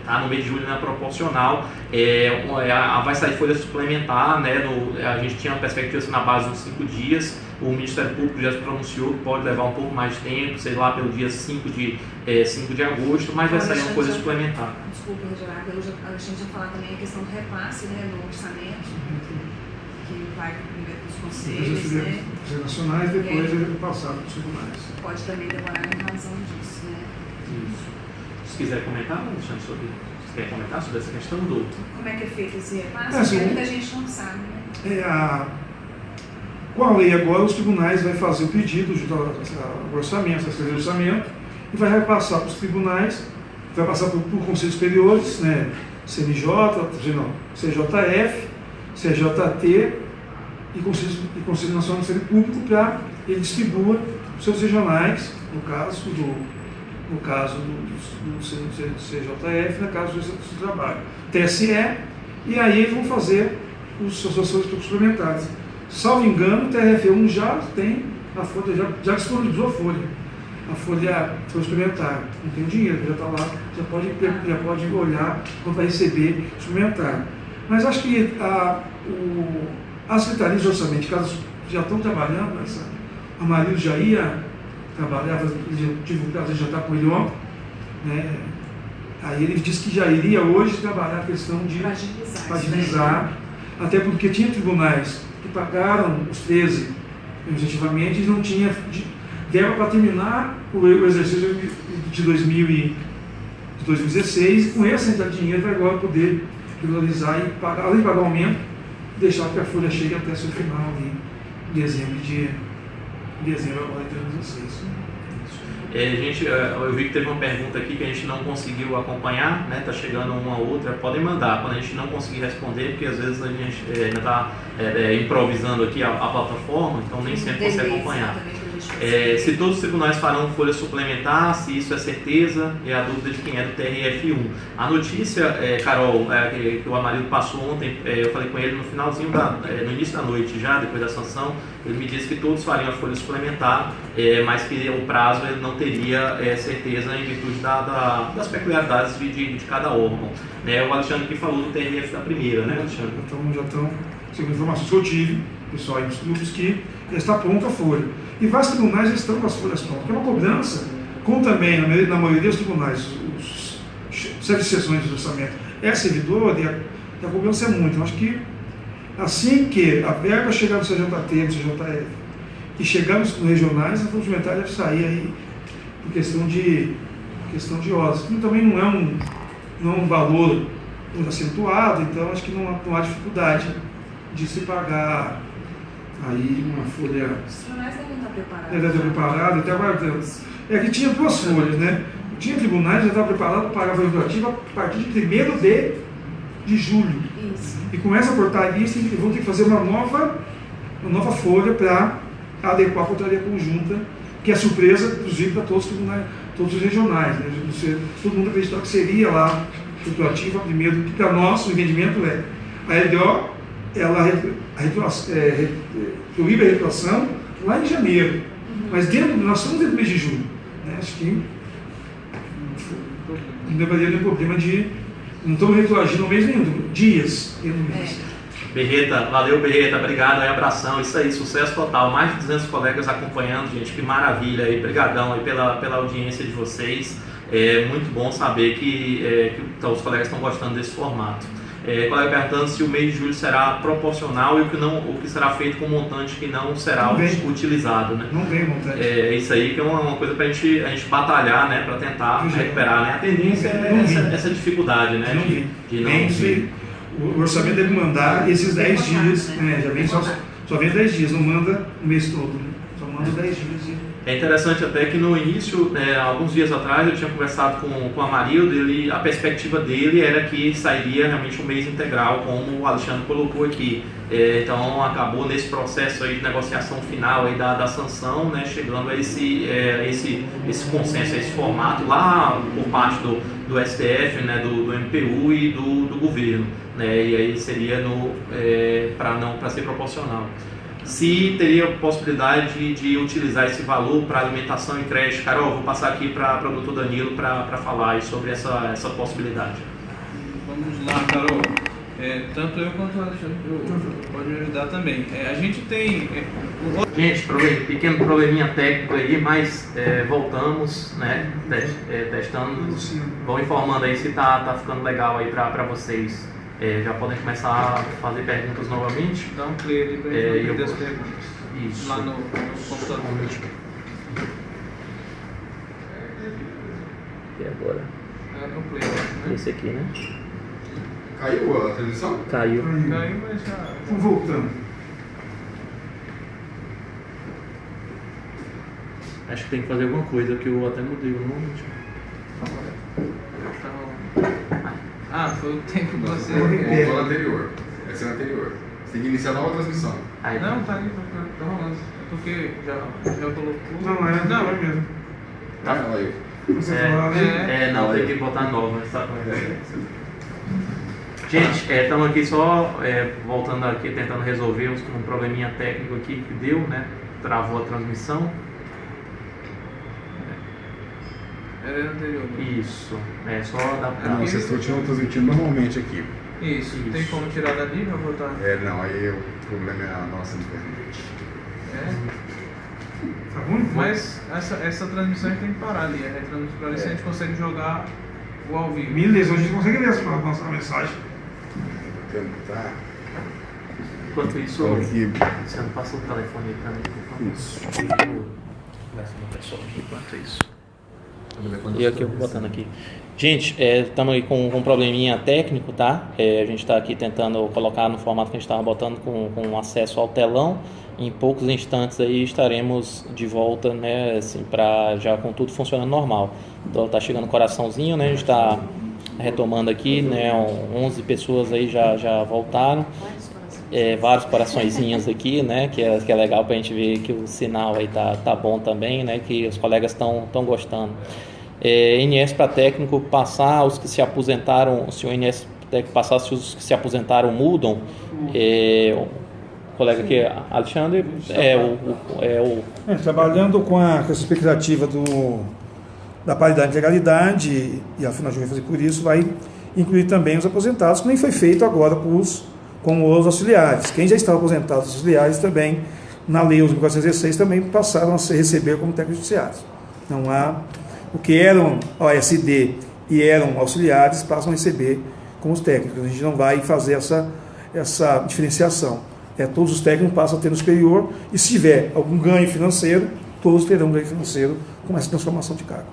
Tá? No mês de julho não é proporcional, vai sair folha suplementar, né? A gente tinha uma perspectiva assim, na base de uns 5 dias, o Ministério Público já se pronunciou que pode levar um pouco mais de tempo, sei lá, pelo dia 5 de agosto, mas vai sair uma folha suplementar.
Desculpa, Gerardo, a gente já falar também a questão do repasse, né, no orçamento, que vai primeiro para os conselhos, né?
Os nacionais, depois ele passado para os tribunais.
Pode também demorar em razão disso, né?
Isso. Se quiser comentar, Alexandre, você quer comentar sobre essa questão do...
Como é que é feito esse repasse? Porque muita gente não sabe, né?
Com a lei agora, os tribunais vão fazer o pedido junto ao orçamento, a Secretaria de Orçamento, e vai repassar para os tribunais, vai passar por conselhos superiores, né? CNJ, CJF, CJT e Conselho Nacional do Ministério Público para ele distribua os seus regionais, no caso do CJF, no caso do trabalho, TSE, e aí eles vão fazer as suas ações suplementares. Salvo engano, o TRF1 já tem a folha, já disponibilizou a folha suplementar, não tem o dinheiro, já está lá, já pode olhar quando vai receber suplementar. Mas acho que as secretarias de orçamento, caso já estão trabalhando, a Marília já ia trabalhar, tive o prazer de jantar com ele ontem, né? Aí ele disse que já iria hoje trabalhar a questão de agilizar, até porque tinha tribunais que pagaram os 13 objetivamente e não tinha verba para terminar o exercício de 2016, e com essa entrada de dinheiro vai agora poder regularizar e pagar, além de pagar o aumento, deixar que a folha chegue até seu final em dezembro agora de 2016.
Eu vi que teve uma pergunta aqui que a gente não conseguiu acompanhar, né? Tá chegando uma ou outra, podem mandar quando a gente não conseguir responder, porque às vezes a gente ainda está improvisando aqui a plataforma, então nem sempre consegue acompanhar. Se todos os tribunais farão folha suplementar, se isso é certeza, é a dúvida de quem é do TRF1. A notícia, Carol, que o Amarildo passou ontem, eu falei com ele no finalzinho, no início da noite já, depois da sanção, ele me disse que todos fariam a folha suplementar, mas que o prazo ele não teria certeza em virtude das peculiaridades de cada órgão. O Alexandre que falou do TRF da primeira, né, Alexandre?
Já estão, segundo informações que eu tive, pessoal aí nos grupos, que já está pronta a folha. E vários tribunais já estão com as folhas prontas, porque é uma cobrança, como também na maioria dos tribunais, os chefes de sessões de orçamento é servidor e a cobrança é muito. Eu acho que assim que a verba chegar no CJT, no CJF, e chegarmos nos regionais, a folha suplementar deve sair aí por questão de horas. Que também não é um valor muito acentuado, então acho que não há dificuldade de se pagar aí uma folha.
Os tribunais devem estar preparados.
Deve estar preparado, até agora. É que tinha duas folhas, né? Tinha tribunais que já estava preparado para pagar a folha retroativa a partir de 1º de julho.
Isso.
E começa a cortar isso e vão ter que fazer uma nova folha para adequar a portaria conjunta, que é surpresa, inclusive, para todos os tribunais, todos os regionais. Né? Todo mundo acreditava que seria lá retroativa primeiro, que para nós o entendimento é a LDO, ela proíbe a retroação lá em janeiro, mas nós estamos dentro do mês de julho. Né? Acho que não deveria ter problema não estamos retroagindo no mês nenhum, dias dentro do mês.
Berreta, valeu Berreta, obrigado aí, abração, isso aí, sucesso total, mais de 200 colegas acompanhando, gente, que maravilha aí, brigadão aí pela audiência de vocês, é muito bom saber que os colegas estão gostando desse formato. Colega perguntando se o mês de julho será proporcional e o que será feito com o montante que não será utilizado, né?
Não vem montante.
Isso aí que é uma coisa para a gente batalhar, né, para tentar recuperar, né? A tendência é essa dificuldade, né?
O orçamento deve mandar esses 10 dias, já vem só vem 10 dias, não manda o mês todo, né? Só manda 10 dias.
É interessante até que no início, alguns dias atrás, eu tinha conversado com o Amarildo, a perspectiva dele era que sairia realmente um mês integral, como o Alexandre colocou aqui. Então acabou nesse processo aí de negociação final aí da sanção, né, chegando a esse consenso, a esse formato lá por parte do STF, né, do MPU e do governo, né, e aí seria para ser proporcional. Se teria possibilidade de utilizar esse valor para alimentação e creche. Carol, vou passar aqui para o doutor Danilo para falar aí sobre essa possibilidade.
Vamos lá, Carol. Tanto eu quanto o Alexandre pode me ajudar também. A gente tem...
Gente, pequeno probleminha técnico aí, mas voltamos, né, testando. Vão informando aí se está ficando legal aí para vocês. Já podem começar a fazer perguntas novamente.
Dá um play ali para a gente das perguntas.
Isso.
Lá no computador.
E agora?
No play, né?
Esse aqui, né?
Caiu a transmissão?
Caiu.
Caiu, mas já...
Vamos voltando.
Acho que tem que fazer alguma coisa, que eu até mudei o nome.
Foi o tempo que você...
Voltou na anterior. Essa é a anterior. Você tem que iniciar a nova transmissão.
Não, tá ali, tá rolando. É porque já colocou...
Não, é mesmo.
Tá, ela aí.
Não, tem que botar nova, sabe? Gente, estamos aqui só voltando aqui, tentando resolver um probleminha técnico aqui que deu, né? Travou a transmissão.
Era anterior.
Isso, só adaptar.
Vocês estão transmitindo normalmente aqui.
Isso, tem como tirar dali para botar?
Não, aí o problema é a nossa internet.
Tá ruim?
Mas essa transmissão a gente tem que parar ali, para ver se a gente consegue jogar o ao vivo.
Beleza, hoje a gente consegue ler essa nossa mensagem.
Tentar.
Enquanto isso, você não passa o telefone aí para mim, por favor. Isso. Conversa com o pessoal aqui enquanto isso. E aqui eu vou botando aqui. Gente, estamos aí com um probleminha técnico, tá? A gente está aqui tentando colocar no formato que a gente estava botando com acesso ao telão. Em poucos instantes aí estaremos de volta, né? Assim, já com tudo funcionando normal. Então tá chegando o coraçãozinho, né? A gente está retomando aqui, né? 11 pessoas aí já voltaram. vários coraçõezinhos aqui, né? Que é legal para a gente ver que o sinal aí tá bom também, né? Que os colegas estão gostando. INSS para técnico passar, os que se aposentaram, se o INSS técnico passar, se os que se aposentaram mudam, o colega aqui, Alexandre,
trabalhando com essa expectativa da paridade de legalidade, e a FUNAJU vai fazer por isso, vai incluir também os aposentados, que nem foi feito agora com os auxiliares. Quem já estava aposentado, os auxiliares também, na lei 1416, também passaram a receber como técnicos judiciários. Não há, o que eram OSD e eram auxiliares, passam a receber como os técnicos. A gente não vai fazer essa diferenciação. Todos os técnicos passam a ter no superior, e se tiver algum ganho financeiro, todos terão ganho financeiro com essa transformação de cargo.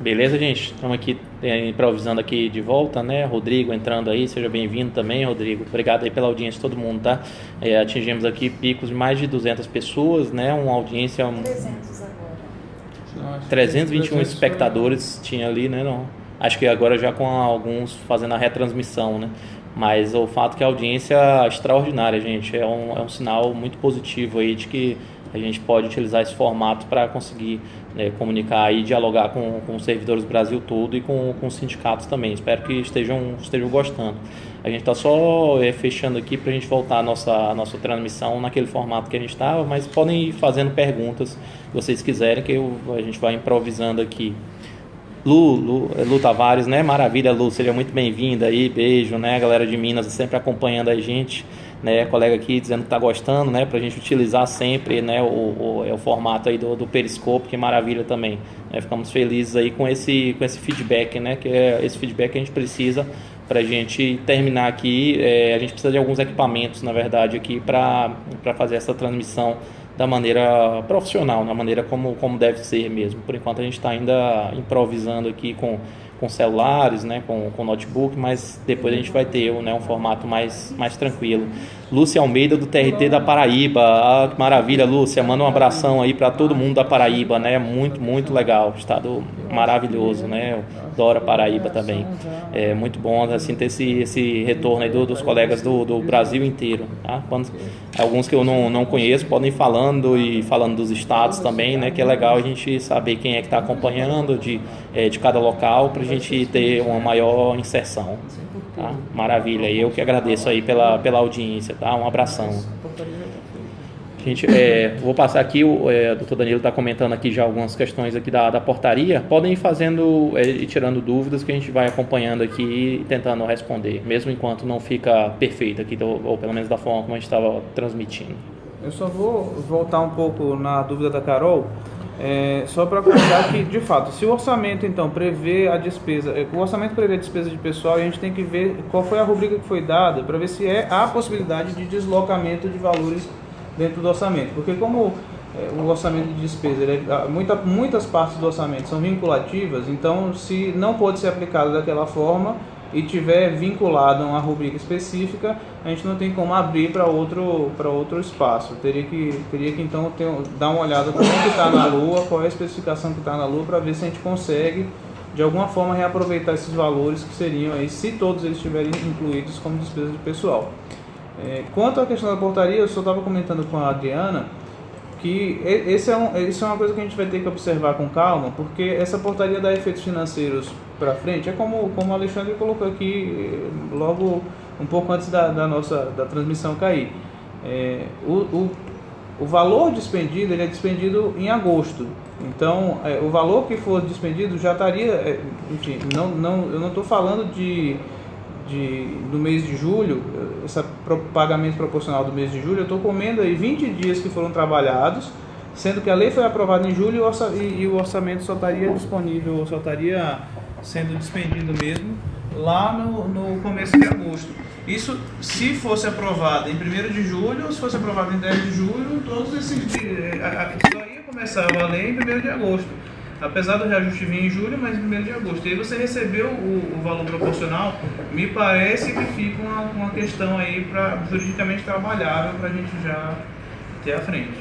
Beleza, gente? Estamos aqui improvisando aqui de volta, né? Rodrigo entrando aí, seja bem-vindo também, Rodrigo. Obrigado aí pela audiência de todo mundo, tá? Atingimos aqui picos de mais de 200 pessoas, né? Uma audiência...
300 agora.
321 espectadores tinha ali, né? Não. Acho que agora já com alguns fazendo a retransmissão, né? Mas o fato que a audiência é extraordinária, gente, é um sinal muito positivo aí de que a gente pode utilizar esse formato para conseguir, né, comunicar e dialogar com os servidores do Brasil todo e com os sindicatos também. Espero que estejam gostando. A gente está só fechando aqui para a gente voltar a nossa transmissão naquele formato que a gente estava, mas podem ir fazendo perguntas se vocês quiserem, que a gente vai improvisando aqui. Lu Tavares, né? Maravilha, Lu, seja muito bem-vinda aí, beijo, né? A galera de Minas sempre acompanhando a gente, né? Colega aqui dizendo que tá gostando, né? Pra gente utilizar sempre, né? O formato aí do Periscope, que maravilha também, né? Ficamos felizes aí com esse feedback, né? Que é esse feedback que a gente precisa pra gente terminar aqui. A gente precisa de alguns equipamentos, na verdade, aqui pra fazer essa transmissão da maneira profissional, na maneira como deve ser mesmo. Por enquanto a gente está ainda improvisando aqui com celulares, né, com notebook, mas depois a gente vai ter, né, um formato mais tranquilo. Lúcia Almeida do TRT da Paraíba, que maravilha, Lúcia, manda um abração aí para todo mundo da Paraíba, né, muito legal, estado maravilhoso, né, adoro a Paraíba também, é muito bom assim ter esse retorno aí dos colegas do Brasil inteiro, tá? Alguns que eu não conheço podem ir falando dos estados também, né, que é legal a gente saber quem é que está acompanhando de cada local para a gente ter uma maior inserção. Tá? Maravilha, eu que agradeço aí pela audiência, tá? Um abração. Gente, vou passar aqui, o Dr. Danilo está comentando aqui já algumas questões aqui da portaria, podem ir fazendo e tirando dúvidas que a gente vai acompanhando aqui e tentando responder, mesmo enquanto não fica perfeito aqui, ou pelo menos da forma como a gente estava transmitindo.
Eu só vou voltar um pouco na dúvida da Carol, só para colocar que, de fato, se o orçamento então prevê a despesa, o orçamento prevê a despesa de pessoal, a gente tem que ver qual foi a rubrica que foi dada para ver se há possibilidade de deslocamento de valores dentro do orçamento, porque como o orçamento de despesa, muitas partes do orçamento são vinculativas, então se não pode ser aplicado daquela forma e tiver vinculado a uma rubrica específica, a gente não tem como abrir para outro espaço. Teria que então dar uma olhada como é que está na Lua, qual é a especificação que está na Lua, para ver se a gente consegue de alguma forma reaproveitar esses valores que seriam aí, se todos eles estiverem incluídos como despesa de pessoal. Quanto à questão da portaria, eu só estava comentando com a Adriana que isso é uma coisa que a gente vai ter que observar com calma, porque essa portaria dá efeitos financeiros para frente, é como o Alexandre colocou aqui logo um pouco antes da transmissão cair. O valor despendido, ele é despendido em agosto, então o valor que for despendido já estaria, enfim, eu não estou falando do mês de julho, esse pagamento proporcional do mês de julho, eu estou comendo aí 20 dias que foram trabalhados, sendo que a lei foi aprovada em julho e o orçamento só estaria disponível, só estaria sendo despendido mesmo lá no começo de agosto. Isso se fosse aprovado em 1º de julho ou se fosse aprovado em 10 de julho, todos esses dias, só ia começar a valer em 1º de agosto. Apesar do reajuste vir em julho, mas em 1º de agosto. E aí você recebeu o valor proporcional, me parece que fica uma questão aí juridicamente trabalhável para a gente já ter à frente.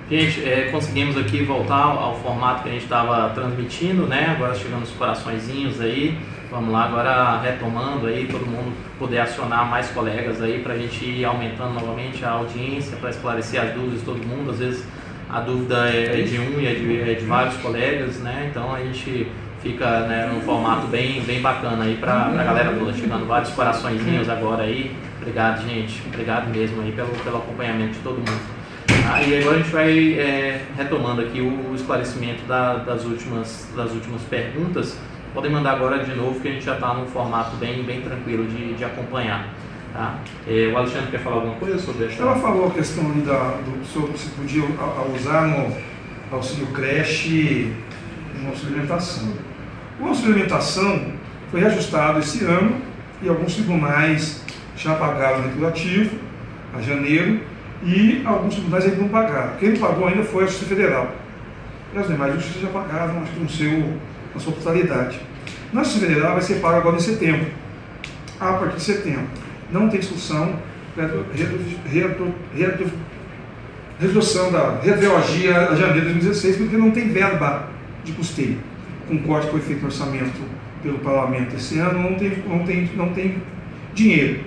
Gente, conseguimos aqui voltar ao formato que a gente estava transmitindo, né? Agora chegando os coraçõezinhos aí. Vamos lá, agora retomando aí, todo mundo poder acionar mais colegas aí para a gente ir aumentando novamente a audiência, para esclarecer as dúvidas de todo mundo. Às vezes a dúvida é de um e é de vários colegas, né? Então a gente fica, né, num formato bem bacana aí para a galera toda. Chegando vários coraçõezinhos agora aí. Obrigado, gente. Obrigado mesmo aí pelo acompanhamento de todo mundo. E agora a gente vai retomando aqui o esclarecimento das últimas perguntas. Podem mandar agora de novo, que a gente já está num formato bem tranquilo de acompanhar. Tá? O Alexandre quer falar alguma coisa sobre essa?
Ela falou a questão ali sobre se podia usar no auxílio creche uma suplementação. O auxílio alimentação foi reajustado esse ano e alguns tribunais já pagaram o retroativo a janeiro e alguns tribunais ainda não pagaram. Quem não pagou ainda foi a Justiça Federal. E as demais justiças já pagaram, acho que na sua totalidade. Na Justiça Federal vai ser pago agora em setembro. A partir de setembro. Não tem discussão, redução da retroagia a janeiro de 2016, porque não tem verba de custeio. Com o corte que foi feito no orçamento pelo parlamento esse ano, não tem dinheiro.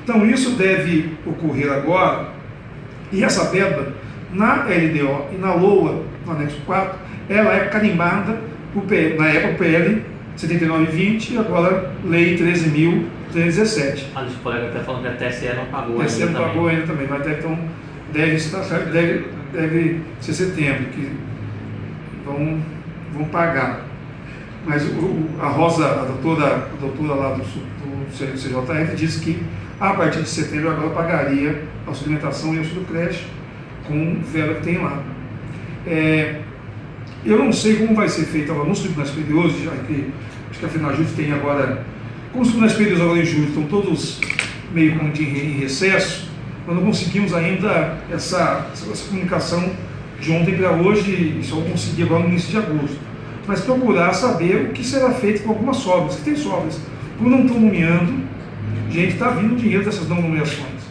Então isso deve ocorrer agora. E essa verba, na LDO e na LOA, no anexo 4, ela é carimbada, na época o PL 7920 e agora Lei 13.317.
Mas o colega está falando que a TSE não pagou
ainda. A TSE não pagou ainda também, mas deve ser setembro, que vão pagar. Mas a Rosa, a doutora lá do CJF, disse que a partir de setembro agora pagaria a suplementação e o auxílio creche com o verba que tem lá. Eu não sei como vai ser feito agora nos tribunais superiores, já que acho que a FENAJUF tem agora, como os tribunais superiores agora em julho estão todos meio em recesso, nós não conseguimos ainda essa comunicação de ontem para hoje e só consegui agora no início de agosto. Mas procurar saber o que será feito com algumas sobras, que tem sobras. Por não estão nomeando, gente, está vindo dinheiro dessas não nomeações.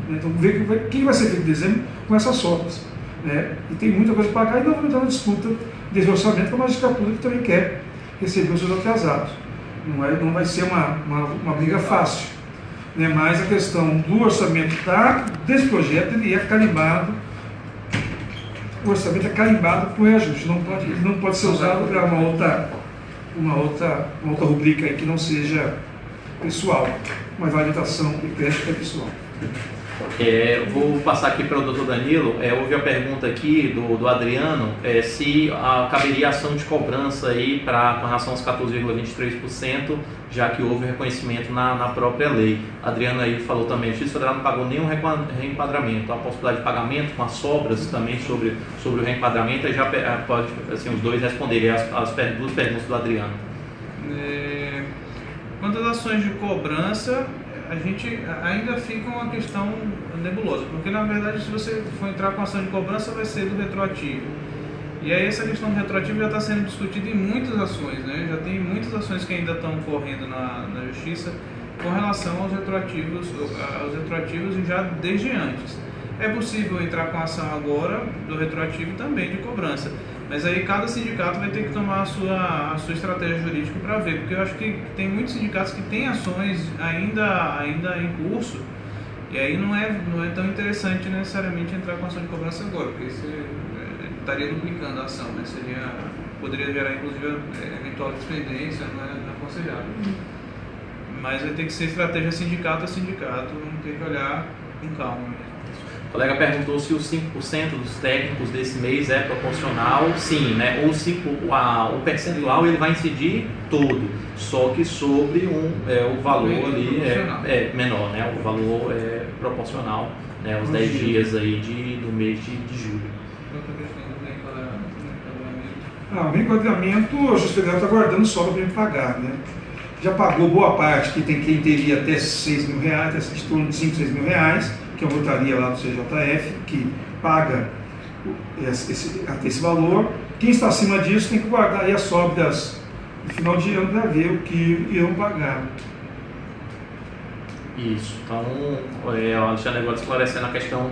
Então, ver o que vai ser feito em dezembro com essas sobras. Né? E tem muita coisa para pagar e não vamos entrar na disputa desse orçamento com a magistratura que também quer receber os seus atrasados. Não vai ser uma briga fácil. Né? Mas a questão do orçamento desse projeto, ele é carimbado. O orçamento é carimbado por reajuste. Ele não pode ser usado para uma outra rubrica aí que não seja pessoal. Uma validação de creche que é pessoal.
Vou passar aqui para o doutor Danilo. Houve a pergunta aqui do Adriano se caberia ação de cobrança aí com relação aos 14,23%, já que houve reconhecimento na própria lei. Adriano aí falou também, a Justiça Federal não pagou nenhum reenquadramento. A possibilidade de pagamento com as sobras também sobre o reenquadramento, aí já pode assim, os dois responderem as duas perguntas do Adriano.
Quanto às ações de cobrança, a gente ainda fica uma questão nebulosa, porque na verdade se você for entrar com ação de cobrança vai ser do retroativo. E aí essa questão do retroativo já está sendo discutida em muitas ações, né? Já tem muitas ações que ainda estão correndo na Justiça com relação aos retroativos e já desde antes. É possível entrar com ação agora do retroativo também de cobrança. Mas aí cada sindicato vai ter que tomar a sua estratégia jurídica para ver, porque eu acho que tem muitos sindicatos que têm ações ainda em curso, e aí não é tão interessante necessariamente entrar com ação de cobrança agora, porque você estaria duplicando a ação, né? Poderia gerar inclusive eventual despendência, não é aconselhável. Mas vai ter que ser estratégia sindicato a sindicato, tem que olhar com calma mesmo.
O colega perguntou se os 5% dos técnicos desse mês é proporcional. Sim, né? O percentual ele vai incidir todo, só que sobre o valor ali é menor, né? O valor é proporcional, né? Os 10 dias aí do mês de julho.
O reenquadramento, a Justiça Federal está guardando sobra para ele pagar, né? Já pagou boa parte, quem teria até R$6 mil, até em torno de R$5, R$6 mil, que é a votaria lá do CJF, que paga esse valor. Quem está acima disso tem que guardar aí as sobras no final de ano para ver o que irão pagar.
Isso. Então, o Alexandre agora esclarecendo a questão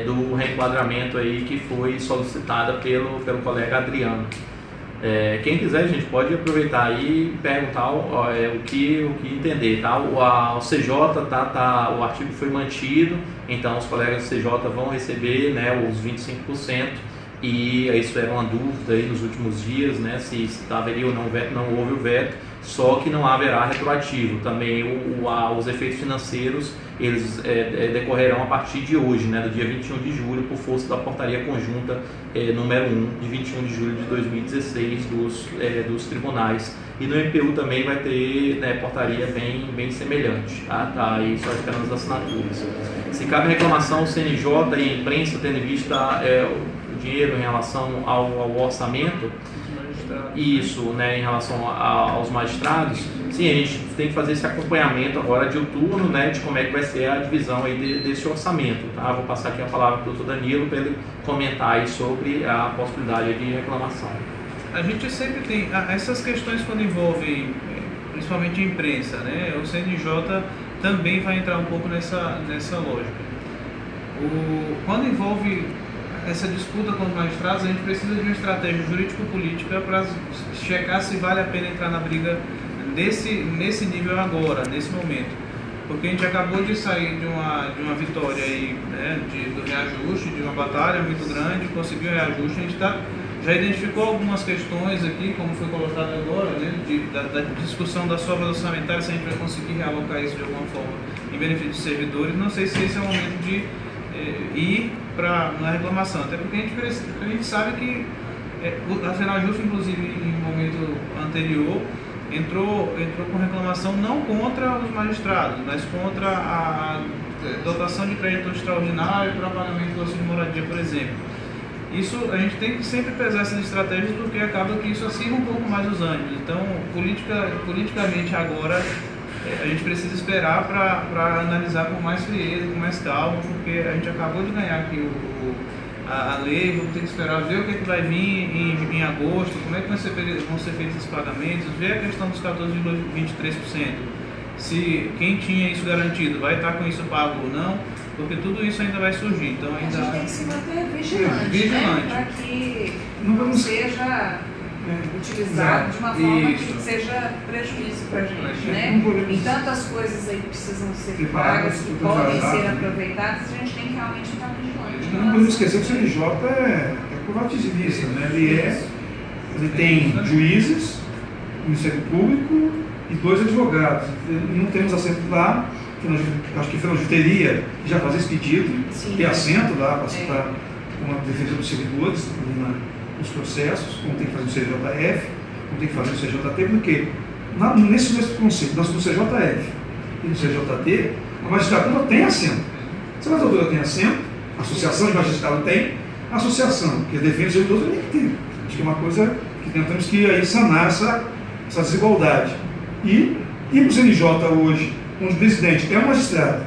do reenquadramento aí que foi solicitada pelo colega Adriano. Quem quiser, gente, pode aproveitar aí e perguntar o que entender, tá? O CJ, o artigo foi mantido, então os colegas do CJ vão receber, né, os 25%, e isso era uma dúvida aí nos últimos dias, né, se haveria ou não veto. Não houve o veto, só que não haverá retroativo. Também os efeitos financeiros, eles decorrerão a partir de hoje, né, do dia 21 de julho, por força da portaria conjunta número 1, de 21 de julho de 2016, dos tribunais. E no MPU também vai ter, né, portaria bem semelhante, tá? Aí só esperando as assinaturas. Se cabe reclamação ao CNJ e à imprensa, tendo em vista o dinheiro em relação ao orçamento, isso, né, em relação aos magistrados, sim, a gente tem que fazer esse acompanhamento agora de outono, né, de como é que vai ser a divisão aí desse orçamento, tá? Vou passar aqui a palavra para o Dr. Danilo para ele comentar aí sobre a possibilidade de reclamação.
A gente sempre tem essas questões quando envolvem principalmente a imprensa, né? O CNJ também vai entrar um pouco nessa lógica. Quando envolve essa disputa com os magistrados, a gente precisa de uma estratégia jurídico-política para checar se vale a pena entrar na briga nesse nível agora, nesse momento. Porque a gente acabou de sair de uma vitória aí, né, do reajuste, de uma batalha muito grande, conseguiu o reajuste. A gente já identificou algumas questões aqui, como foi colocado agora, né, da discussão da sobra orçamentária, se a gente vai conseguir realocar isso de alguma forma em benefício dos servidores. Não sei se esse é o momento de ir na reclamação, até porque a gente sabe que a FENAJUF, inclusive em momento anterior, entrou com reclamação não contra os magistrados, mas contra a dotação de crédito extraordinário para pagamento do auxílio de moradia, por exemplo. Isso, a gente tem que sempre pesar essas estratégias, porque acaba que isso acirra um pouco mais os ânimos. Então, politicamente agora, a gente precisa esperar para analisar com mais frieza, com mais calma, porque a gente acabou de ganhar aqui a lei, vamos ter que esperar ver o que vai vir em agosto, como é que vão ser feitos esses pagamentos, ver a questão dos 14,23%, se quem tinha isso garantido vai estar com isso pago ou não, porque tudo isso ainda vai surgir. Então, ainda
a gente tem que se manter vigilante. Né? Para que não seja utilizado de uma forma que seja prejuízo para a gente, né? Em tantas coisas aí que precisam ser pagas, que podem ser aproveitadas, a gente tem que realmente estar vigilante.
Não podemos esquecer que o CNJ é corporativista, né? Ele tem juízes, Ministério Público e 2 advogados. Não temos assento lá, acho que foi na juteria que já faz esse pedido, tem assento lá para citar uma defesa dos servidores nos processos, como tem que fazer no CJF, como tem que fazer no CJT, porque nesse mesmo conceito, no CJF e no CJT, a magistratura tem assento. Se a magistratura tem assento, a associação de magistrado tem, a associação que defende os servidores também tem que ter. Acho que é uma coisa que temos que aí sanar essa desigualdade. E para o CNJ hoje, onde o presidente é um magistrado,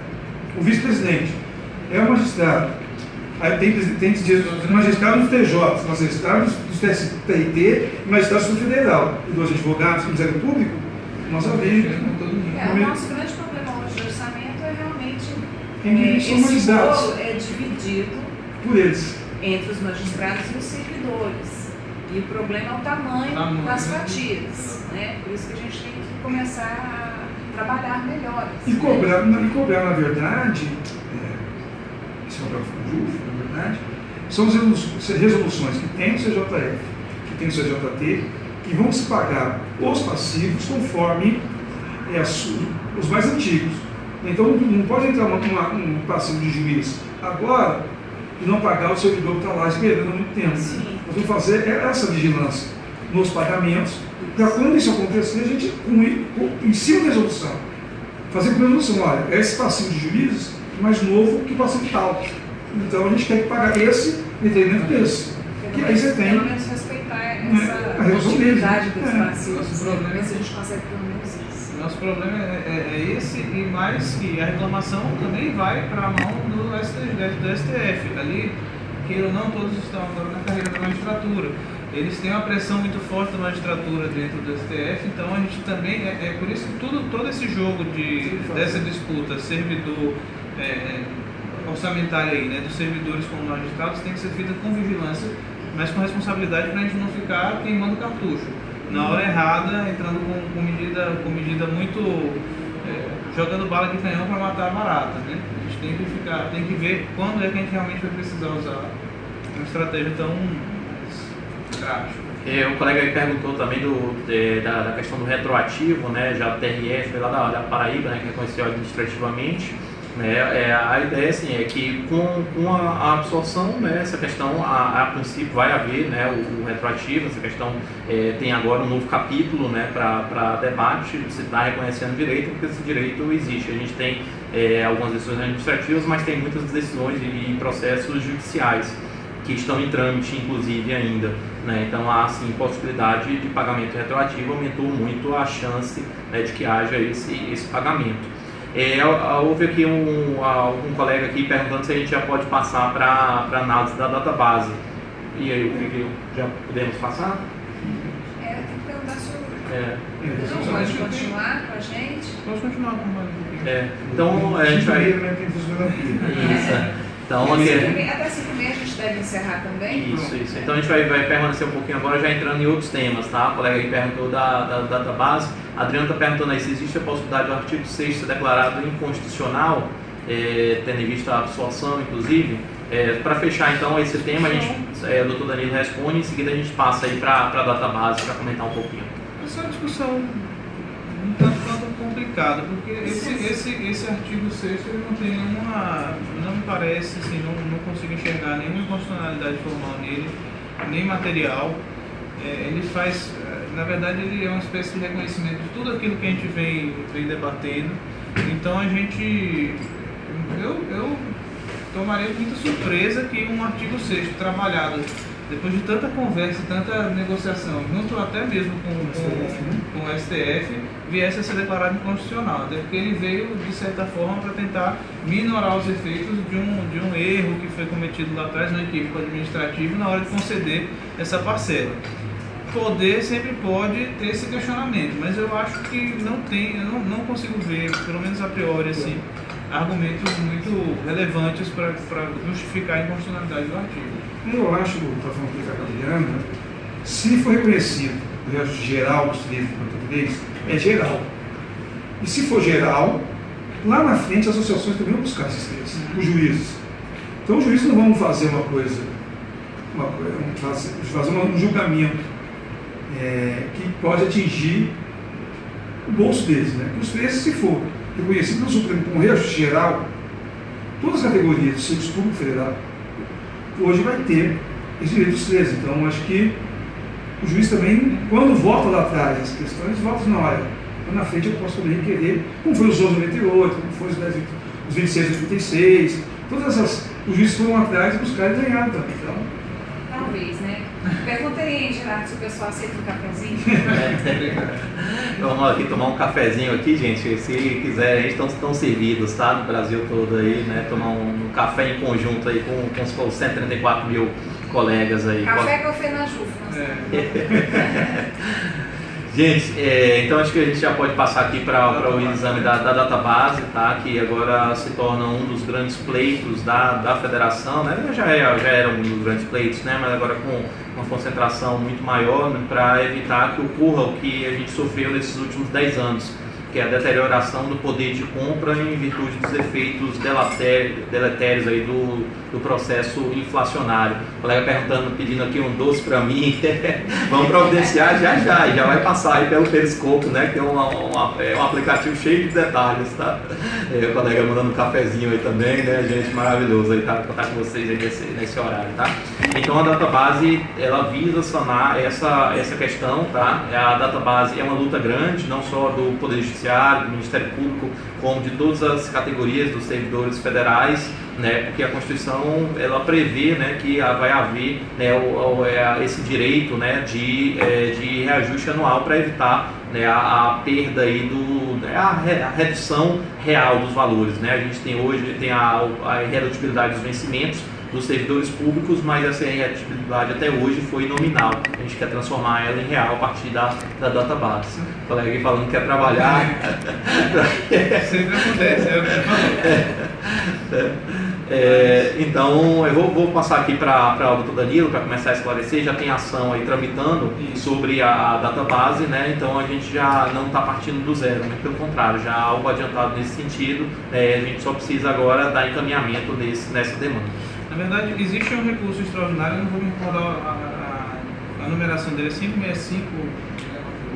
o vice-presidente é um magistrado, aí tem magistrados do TJ, magistrados do TST e magistrados do Federal, e 2 advogados do Ministério Público, nossa lei.
O nosso grande problema hoje de orçamento é realmente
esse bolo
é dividido
por eles,
entre os magistrados e os servidores. E o problema é o tamanho das fatias, né? Por isso que a gente tem que começar a trabalhar melhor.
E cobrar, na verdade, esse é o FENAJUF, na verdade, são as resoluções que tem no CJF, que tem no CJT, que vão se pagar os passivos conforme os mais antigos. Então não pode entrar um passivo de juiz agora e não pagar o servidor que está lá esperando há muito tempo.
Sim.
Nós vamos fazer essa vigilância nos pagamentos, para quando isso acontecer, a gente, em cima da resolução, fazer com a resolução, olha, esse passivo de juízes é mais novo que o passivo tal. Então a gente tem que pagar esse em detrimento desse. Que aí você tem.
Pelo menos respeitar essa atividade dos passivos. Ver se a gente consegue pelo menos isso.
Nosso problema é esse, e mais que a reclamação também vai para a mão do STF. Ali, queira ou não, todos estão agora na carreira da magistratura. Eles têm uma pressão muito forte da magistratura dentro do STF, então a gente também, por isso que todo esse jogo dessa disputa, servidor, orçamentária aí, né, dos servidores como magistrados tem que ser feita com vigilância, mas com responsabilidade para a gente não ficar queimando cartucho na hora errada, entrando com medida muito jogando bala de canhão para matar a barata, né? A gente tem que ver quando é que a gente realmente vai precisar usar uma estratégia tão drástica.
O colega aí perguntou também da questão do retroativo, né? Já o TRE foi lá da Paraíba, né, que reconheceu administrativamente. A ideia assim, é que com a absorção, né, essa questão a princípio vai haver, né, o retroativo, essa questão tem agora um novo capítulo, né, para debate. Você está reconhecendo direito porque esse direito existe. A gente tem algumas decisões administrativas, mas tem muitas decisões e processos judiciais que estão em trâmite, inclusive, ainda, né? Então há sim possibilidade de pagamento retroativo, aumentou muito a chance, né, de que haja esse pagamento. Houve aqui um colega aqui perguntando se a gente já pode passar para análise da database. E aí, já podemos passar?
Tem que perguntar sobre. Não pode continuar com a gente?
Pode continuar com mais um pouquinho.
Então a gente vai.
Isso.
Então,
até 5 meses a gente deve encerrar também?
Isso. Então a gente vai permanecer um pouquinho agora, já entrando em outros temas, tá? O colega aí perguntou da database. A Adriana está perguntando aí se existe a possibilidade do artigo 6 ser declarado inconstitucional, tendo em vista a absorção, inclusive. Para fechar então esse tema, o doutor Danilo responde, em seguida a gente passa aí para a database para comentar um pouquinho.
Essa é uma discussão um tanto complicada, porque esse artigo 6 ele não tem não me parece, assim, não consigo enxergar nenhuma inconstitucionalidade formal nele, nem material. Ele faz, na verdade, ele é uma espécie de reconhecimento de tudo aquilo que a gente vem debatendo. Então eu tomaria muita surpresa que um artigo 6 trabalhado depois de tanta conversa, tanta negociação, junto até mesmo com o STF, viesse a ser declarado inconstitucional, até porque ele veio, de certa forma, para tentar minorar os efeitos de um erro que foi cometido lá atrás no equívoco administrativo na hora de conceder essa parcela. Poder sempre pode ter esse questionamento, mas eu acho que eu não consigo ver, pelo menos a priori, assim, argumentos muito relevantes para justificar a inconstitucionalidade do artigo.
Eu acho, está falando aqui com a Adriana, se for reconhecido o resto geral dos direitos do português, é geral. E se for geral, lá na frente as associações também vão buscar esses direitos, os juízes. Então os juízes não vão fazer um julgamento que pode atingir o bolso deles, né? Os preços, se for reconhecido pelo Supremo como reajuste geral, todas as categorias do serviço público federal, hoje vai ter esse direito dos 13. Então, acho que o juiz também, quando volta lá atrás as questões, volta na hora. Lá na frente eu posso também querer, como foi os 1198, como foi os 2686, todas essas, os juízes foram atrás e buscaram e ganharam também. Então,
talvez, né? Pergunta aí, Gerardo, se o pessoal aceita um cafezinho.
Vamos aqui tomar um cafezinho aqui, gente. Se quiserem, eles estão servidos, tá? No Brasil todo aí, né? Tomar um café em conjunto aí com os 134 mil colegas aí.
Café na Jufa.
Gente, então acho que a gente já pode passar aqui para o exame da database, tá? Que agora se torna um dos grandes pleitos da federação, né? Já era um dos grandes pleitos, né? Mas agora com uma concentração muito maior, né? Para evitar que ocorra o que a gente sofreu nesses últimos 10 anos, que é a deterioração do poder de compra em virtude dos efeitos deletérios aí do processo inflacionário. O colega pedindo aqui um doce para mim. Vamos providenciar já vai passar aí pelo Periscope, né? Que é um aplicativo cheio de detalhes, tá? O colega mandando um cafezinho aí também, né? Gente, maravilhoso aí tá com vocês aí nesse horário, tá? Então a database, ela visa sanar essa questão, tá? A database é uma luta grande, não só do Poder Judiciário, do Ministério Público, como de todas as categorias dos servidores federais, né? Porque a Constituição, ela prevê, né, que vai haver, né, esse direito, né, de reajuste anual para evitar, né, a perda aí a redução real dos valores, né? A gente tem hoje a irredutibilidade dos vencimentos dos servidores públicos, mas essa irredutibilidade até hoje foi nominal. A gente quer transformar ela em real a partir da database. O colega aí falando que quer trabalhar.
Sempre acontece, é o que você falou.
Então, eu vou passar aqui para o doutor Danilo para começar a esclarecer. Já tem ação aí tramitando sobre a database, né? Então a gente já não está partindo do zero, né? Pelo contrário, já há algo adiantado nesse sentido. A gente só precisa agora dar encaminhamento nessa demanda.
Na verdade, existe um recurso extraordinário, eu não vou me recordar a numeração dele, é 565,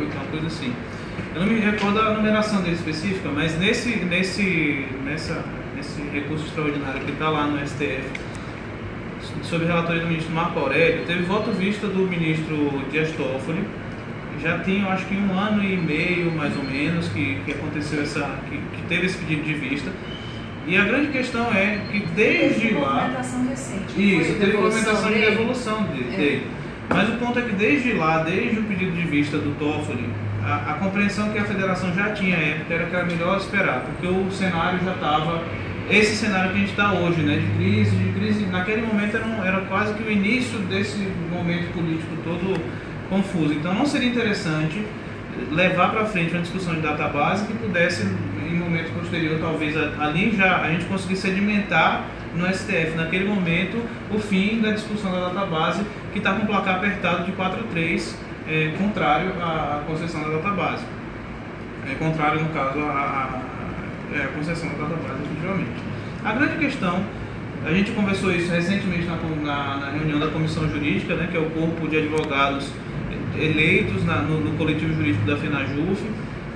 8, uma coisa assim. Eu não me recordo a numeração dele específica, mas nesse recurso extraordinário que está lá no STF, sob relatoria do ministro Marco Aurélio, teve voto vista do ministro Dias Toffoli. Já tem, eu acho que 1 ano e meio, mais ou menos, que aconteceu que teve esse pedido de vista. E a grande questão é que desde
teve
lá...
movimentação recente.
Isso, teve movimentação de devolução dele. Mas o ponto é que desde lá, desde o pedido de vista do Toffoli, a compreensão que a federação já tinha à época era que era melhor esperar, porque o cenário já estava, esse cenário que a gente está hoje, né, de crise, naquele momento era quase que o início desse momento político todo confuso. Então não seria interessante levar para frente uma discussão de database que pudesse, em momento posterior, talvez ali já a gente conseguisse sedimentar no STF, naquele momento, o fim da discussão da database, que está com o placar apertado de 4-3, contrário à concessão da database. Contrário, no caso, à concessão da database, efetivamente. A grande questão, a gente conversou isso recentemente na reunião da Comissão Jurídica, né, que é o corpo de advogados eleitos no coletivo jurídico da FENAJUF.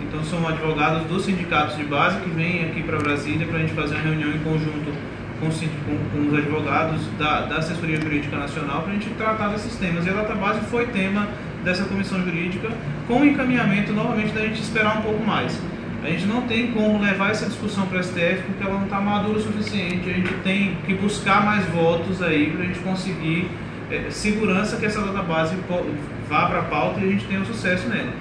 Então, são advogados dos sindicatos de base que vêm aqui para Brasília para a gente fazer uma reunião em conjunto com os advogados da Assessoria Jurídica Nacional para a gente tratar desses temas. E a database foi tema dessa comissão jurídica, com o encaminhamento novamente da gente esperar um pouco mais. A gente não tem como levar essa discussão para a STF porque ela não está madura o suficiente. A gente tem que buscar mais votos aí para a gente conseguir segurança que essa database vá para a pauta e a gente tenha um sucesso nela.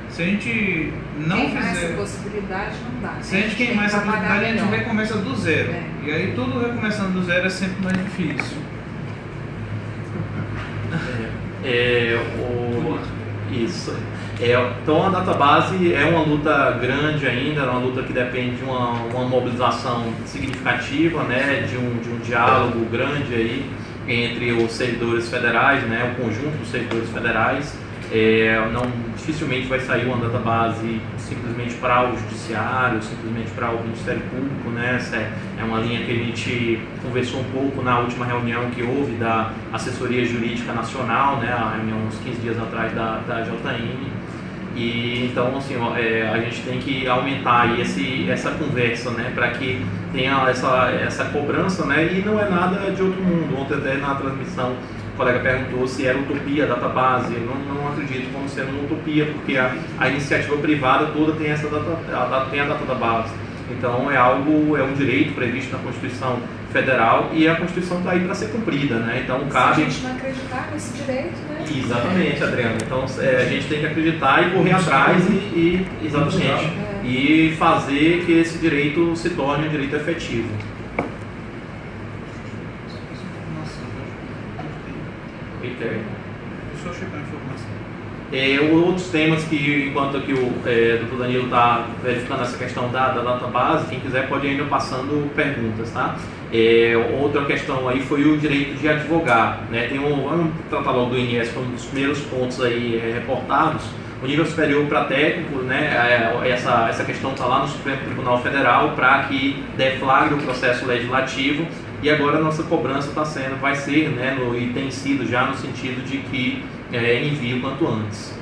Se a gente não
queimar
fizer
essa possibilidade, não dá.
Se a gente queimar essa possibilidade, a gente recomeça do zero. E aí tudo recomeçando do zero é sempre mais difícil.
Isso. Então a database é uma luta grande ainda, é uma luta que depende de uma mobilização significativa, né, de um diálogo grande aí entre os servidores federais, né, o conjunto dos servidores federais. Dificilmente vai sair uma database simplesmente para o judiciário, simplesmente para o Ministério Público, né? Essa é uma linha que a gente conversou um pouco na última reunião que houve da Assessoria Jurídica Nacional, né? A reunião uns 15 dias atrás da JN. E então, assim, a gente tem que aumentar aí essa conversa, né? Para que tenha essa cobrança, né? E não é nada de outro mundo. Ontem até na transmissão o colega perguntou se era utopia a database. Eu não acredito como sendo uma utopia, porque a iniciativa privada toda tem a database. Então é um direito previsto na Constituição Federal e a Constituição está aí para ser cumprida, né? Então cabe...
Se a gente não acreditar nesse direito, né?
Exatamente, Adriana. Então a gente tem que acreditar e correr atrás exatamente, e fazer que esse direito se torne um direito efetivo.
Deixa eu checar a informação.
Outros temas que, enquanto aqui o Dr. Danilo está verificando essa questão da database, quem quiser pode ainda passando perguntas, tá? Outra questão aí foi o direito de advogar, né? Vamos tratar logo do INSS como um dos primeiros pontos aí reportados. O nível superior para técnico, né? Essa questão está lá no Supremo Tribunal Federal para que deflagre o processo legislativo. E agora a nossa cobrança vai ser, né, e tem sido já no sentido de que envie o quanto antes.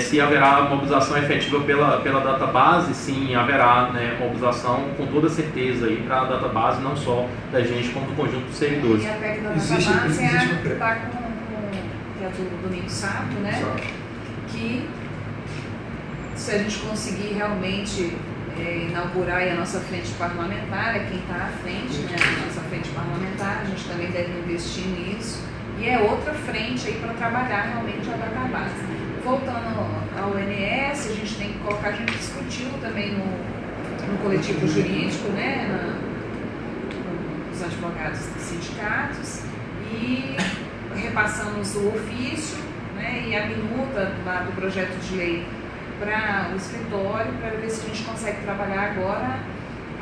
Se haverá mobilização efetiva pela database, sim, haverá, né, mobilização com toda certeza para a database, não só da gente, como do conjunto dos servidores.
E a PEC da database está que é do Domingos Sato, né?
Exato.
Que se a gente conseguir realmente inaugurar aí a nossa frente parlamentar, quem está à frente, né, a nossa frente parlamentar, a gente também deve investir nisso, e é outra frente aí para trabalhar realmente a database. Voltando ao INSS, a gente tem que colocar, a gente discutiu também no coletivo jurídico, né, os advogados dos sindicatos, e repassamos o ofício, né, e a minuta lá do projeto de lei para o escritório, para ver se a gente consegue trabalhar agora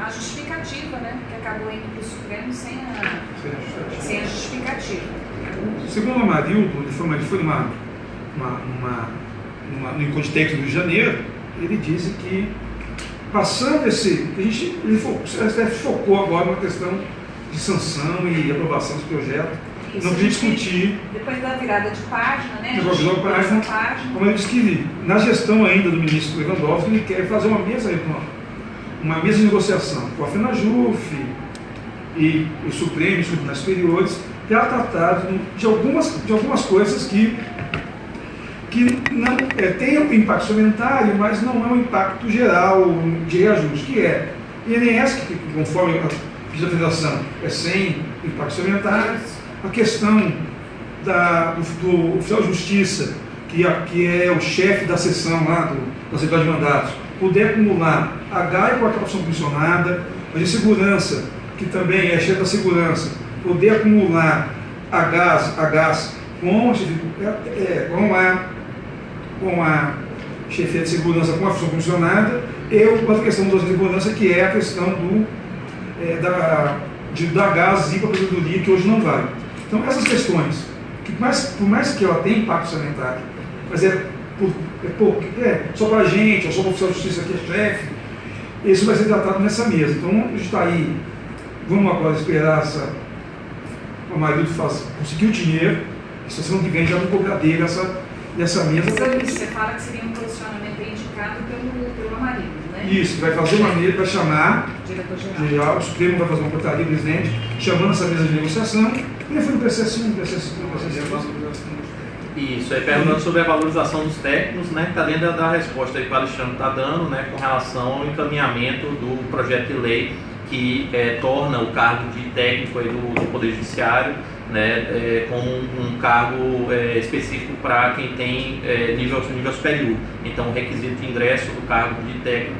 a justificativa, né? Que acabou indo para o Supremo sem a justificativa.
Segundo o Amarildo, ele foi no encontro técnico do Rio de Janeiro, ele disse que, passando o STF focou agora na questão de sanção e aprovação desse projeto.
Isso,
não queria discutir.
Depois da virada de página, né?
Depois da virada de página, como ele disse que, na gestão ainda do ministro Lewandowski, ele quer fazer uma mesa de negociação com a FENAJUF e o Supremo e os tribunais superiores para tratar de algumas coisas que não tem um impacto orçamentário, mas não é um impacto geral de reajuste, que é INSS, que conforme a Federação é sem impacto orçamentário, a questão do oficial de justiça, que é o chefe da seção lá da Secretaria de Mandatos, poder acumular H com a opção funcionada, a de segurança, que também é chefe da segurança, poder acumular Hs com a chefia de segurança com a função funcionada, e outra questão da segurança, que é a questão da Hs ir para a aposentadoria, que hoje não vai. Então, essas questões, que por mais que ela tenha impacto sanitário, mas só para a gente, ou só para o oficial de justiça que é chefe, isso vai ser tratado nessa mesa. Então, a gente está aí, vamos agora esperar o marido conseguir o dinheiro, e se semana que vem já vamos cobrar dele nessa mesa.
Você fala que seria um posicionamento indicado pelo Amarildo, né?
Isso, vai fazer uma mesa, vai chamar
diretor-geral,
o Supremo vai fazer uma portaria, presidente, chamando essa mesa de negociação, e ele foi no PCS1,
Isso, aí perguntando sobre a valorização dos técnicos, né, que está dentro da resposta aí que o Alexandre está dando, né, com relação ao encaminhamento do projeto de lei que torna o cargo de técnico aí do Poder Judiciário, né, com um cargo específico para quem tem nível superior. Então, o requisito de ingresso do cargo de técnico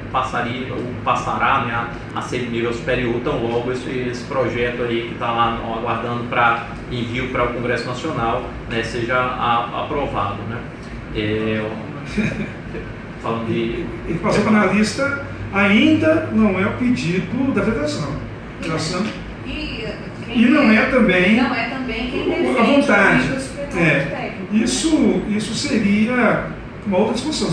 passará, né, a ser de nível superior, tão logo esse projeto aí que está lá aguardando para envio para o Congresso Nacional, né, seja aprovado. Né. Falando de...
Ele passou para a analista, ainda não é o pedido da Federação. E não é também
quem defende
a vontade.
Técnico,
isso seria uma outra discussão.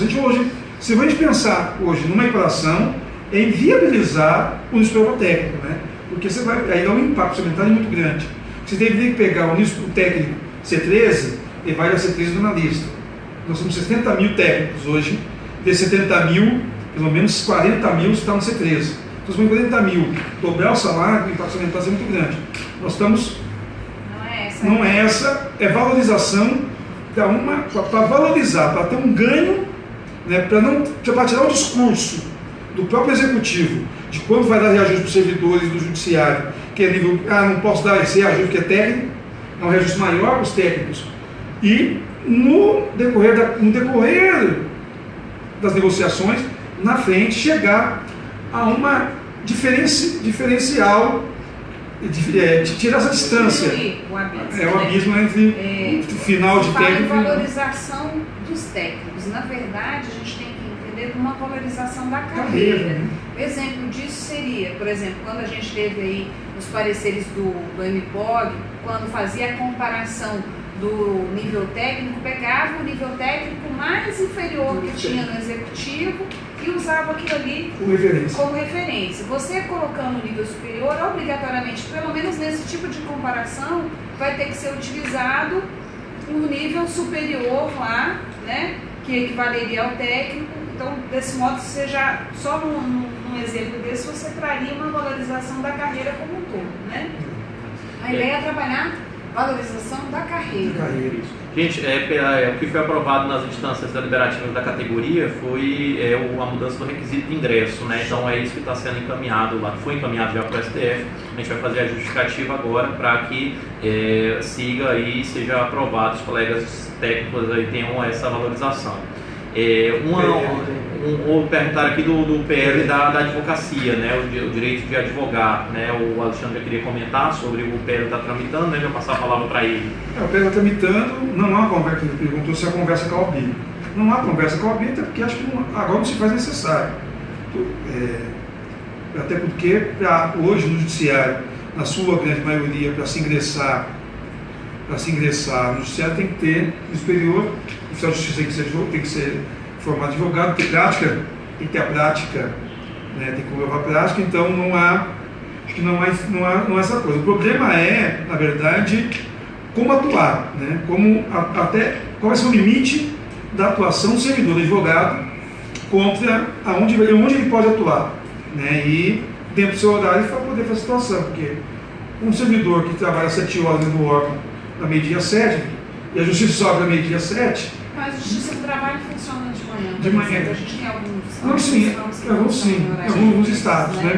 Se a gente pensar hoje numa equação, é inviabilizar o nível superior técnico, né? Porque você vai aí dar um impacto orçamentário muito grande. Você deveria pegar o nível técnico C13 e vai a C13 do analista. Nós temos 70 mil técnicos hoje, desses 70 mil, pelo menos 40 mil estão no C13. Então, se 40 mil dobrar o salário, o impacto orçamentário é muito grande. Nós estamos. Não é essa, é valorização para valorizar, para ter um ganho, né, para tirar o discurso do próprio executivo de quando vai dar reajuste para os servidores do judiciário, que é nível, não posso dar esse reajuste que é técnico, é um reajuste maior para os técnicos. E no decorrer das negociações, na frente, chegar a uma diferencial, tirar essa distância.
O abismo,
o abismo entre o final de técnico
e valorização dos técnicos. Na verdade, a gente tem que entender uma valorização da carreira. O exemplo disso seria, por exemplo, quando a gente teve aí os pareceres do MPOG, quando fazia a comparação do nível técnico, pegava o nível técnico mais inferior que tinha no executivo e usava aquilo ali como referência. Você colocando o nível superior, obrigatoriamente, pelo menos nesse tipo de comparação, vai ter que ser utilizado um nível superior lá, né, que equivaleria ao técnico. Então, desse modo, você já, só num exemplo desse, você traria uma valorização da carreira como um todo, né? A ideia é trabalhar valorização da carreira.
Gente, o que foi aprovado nas instâncias deliberativas da categoria foi a mudança do requisito de ingresso, né? Então é isso que está sendo encaminhado lá, foi encaminhado já para o STF. A gente vai fazer a justificativa agora para que siga e seja aprovado, os colegas técnicos aí tenham essa valorização. Vou perguntar aqui do PL da advocacia, né, o direito de advogar, né, o Alexandre queria comentar sobre o PL está tramitando, né, já passar a palavra para ele.
O PL está tramitando, não há conversa, ele perguntou se há conversa com a OAB. Não há conversa com a OAB, porque acho que agora não se faz necessário. Até porque, hoje, no judiciário, na sua grande maioria, para se ingressar no judiciário tem que ter no superior, o oficial de justiça tem que ser formado advogado, tem que ter a prática, né, tem que comprovar a prática, então acho que não há essa coisa. O problema é, na verdade, como atuar, né, qual vai ser o limite da atuação do servidor do advogado contra onde ele pode atuar, né, e dentro do seu horário para poder fazer a situação, porque um servidor que trabalha 7 horas no órgão da meio-dia 7, e a justiça sobe da meio-dia 7.
Mas a justiça do trabalho funciona de manhã.
De manhã.
A gente tem alguns.
Alguns estados, né?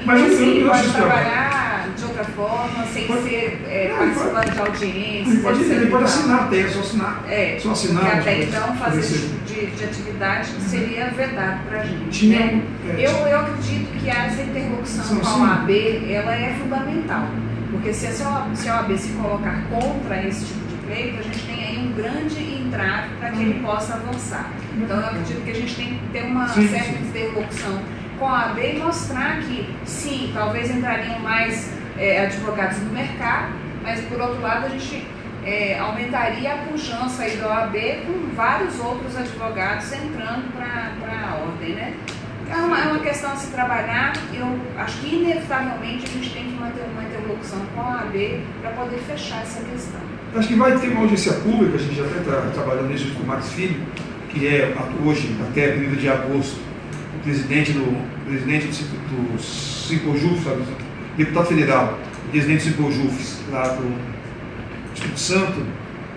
Mas
ele pode trabalhar de outra forma, sem ser participante de audiências.
Ele pode assinar até, só assinar.
Porque até então fazer esse tipo de atividade seria vedado para a gente. Né? Eu acredito que essa interlocução com a OAB ela é fundamental. Porque se a OAB se colocar contra esse tipo de pleito, a gente tem aí um grande entrave para que ele possa avançar. Então eu acredito que a gente tem que ter uma certa interlocução com a OAB e mostrar que, sim, talvez entrariam mais advogados no mercado, mas por outro lado a gente aumentaria a pujança aí da OAB com vários outros advogados entrando para a ordem, né? É uma questão a se trabalhar. Eu acho que inevitavelmente a gente tem que manter uma interlocução com a OAB para poder fechar essa questão.
Acho que vai ter uma audiência pública, a gente já está trabalhando nisso com o Max Filho, que é hoje, até 1º de agosto, o presidente do Simpojuf, deputado federal, presidente do Simpojuf lá do Espírito Santo,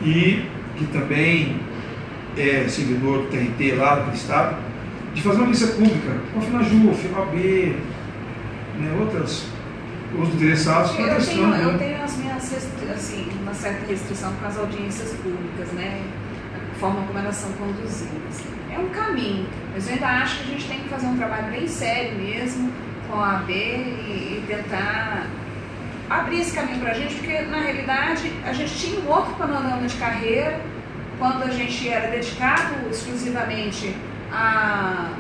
e que também é servidor do TRT lá do estado, de fazer uma audiência pública com a FENAJUF, a OAB, né, outros interessados.
Eu tenho as minhas uma certa restrição com as audiências públicas, né, a forma como elas são conduzidas. É um caminho, mas eu ainda acho que a gente tem que fazer um trabalho bem sério mesmo com a OAB e tentar abrir esse caminho para a gente, porque na realidade a gente tinha um outro panorama de carreira quando a gente era dedicado exclusivamente a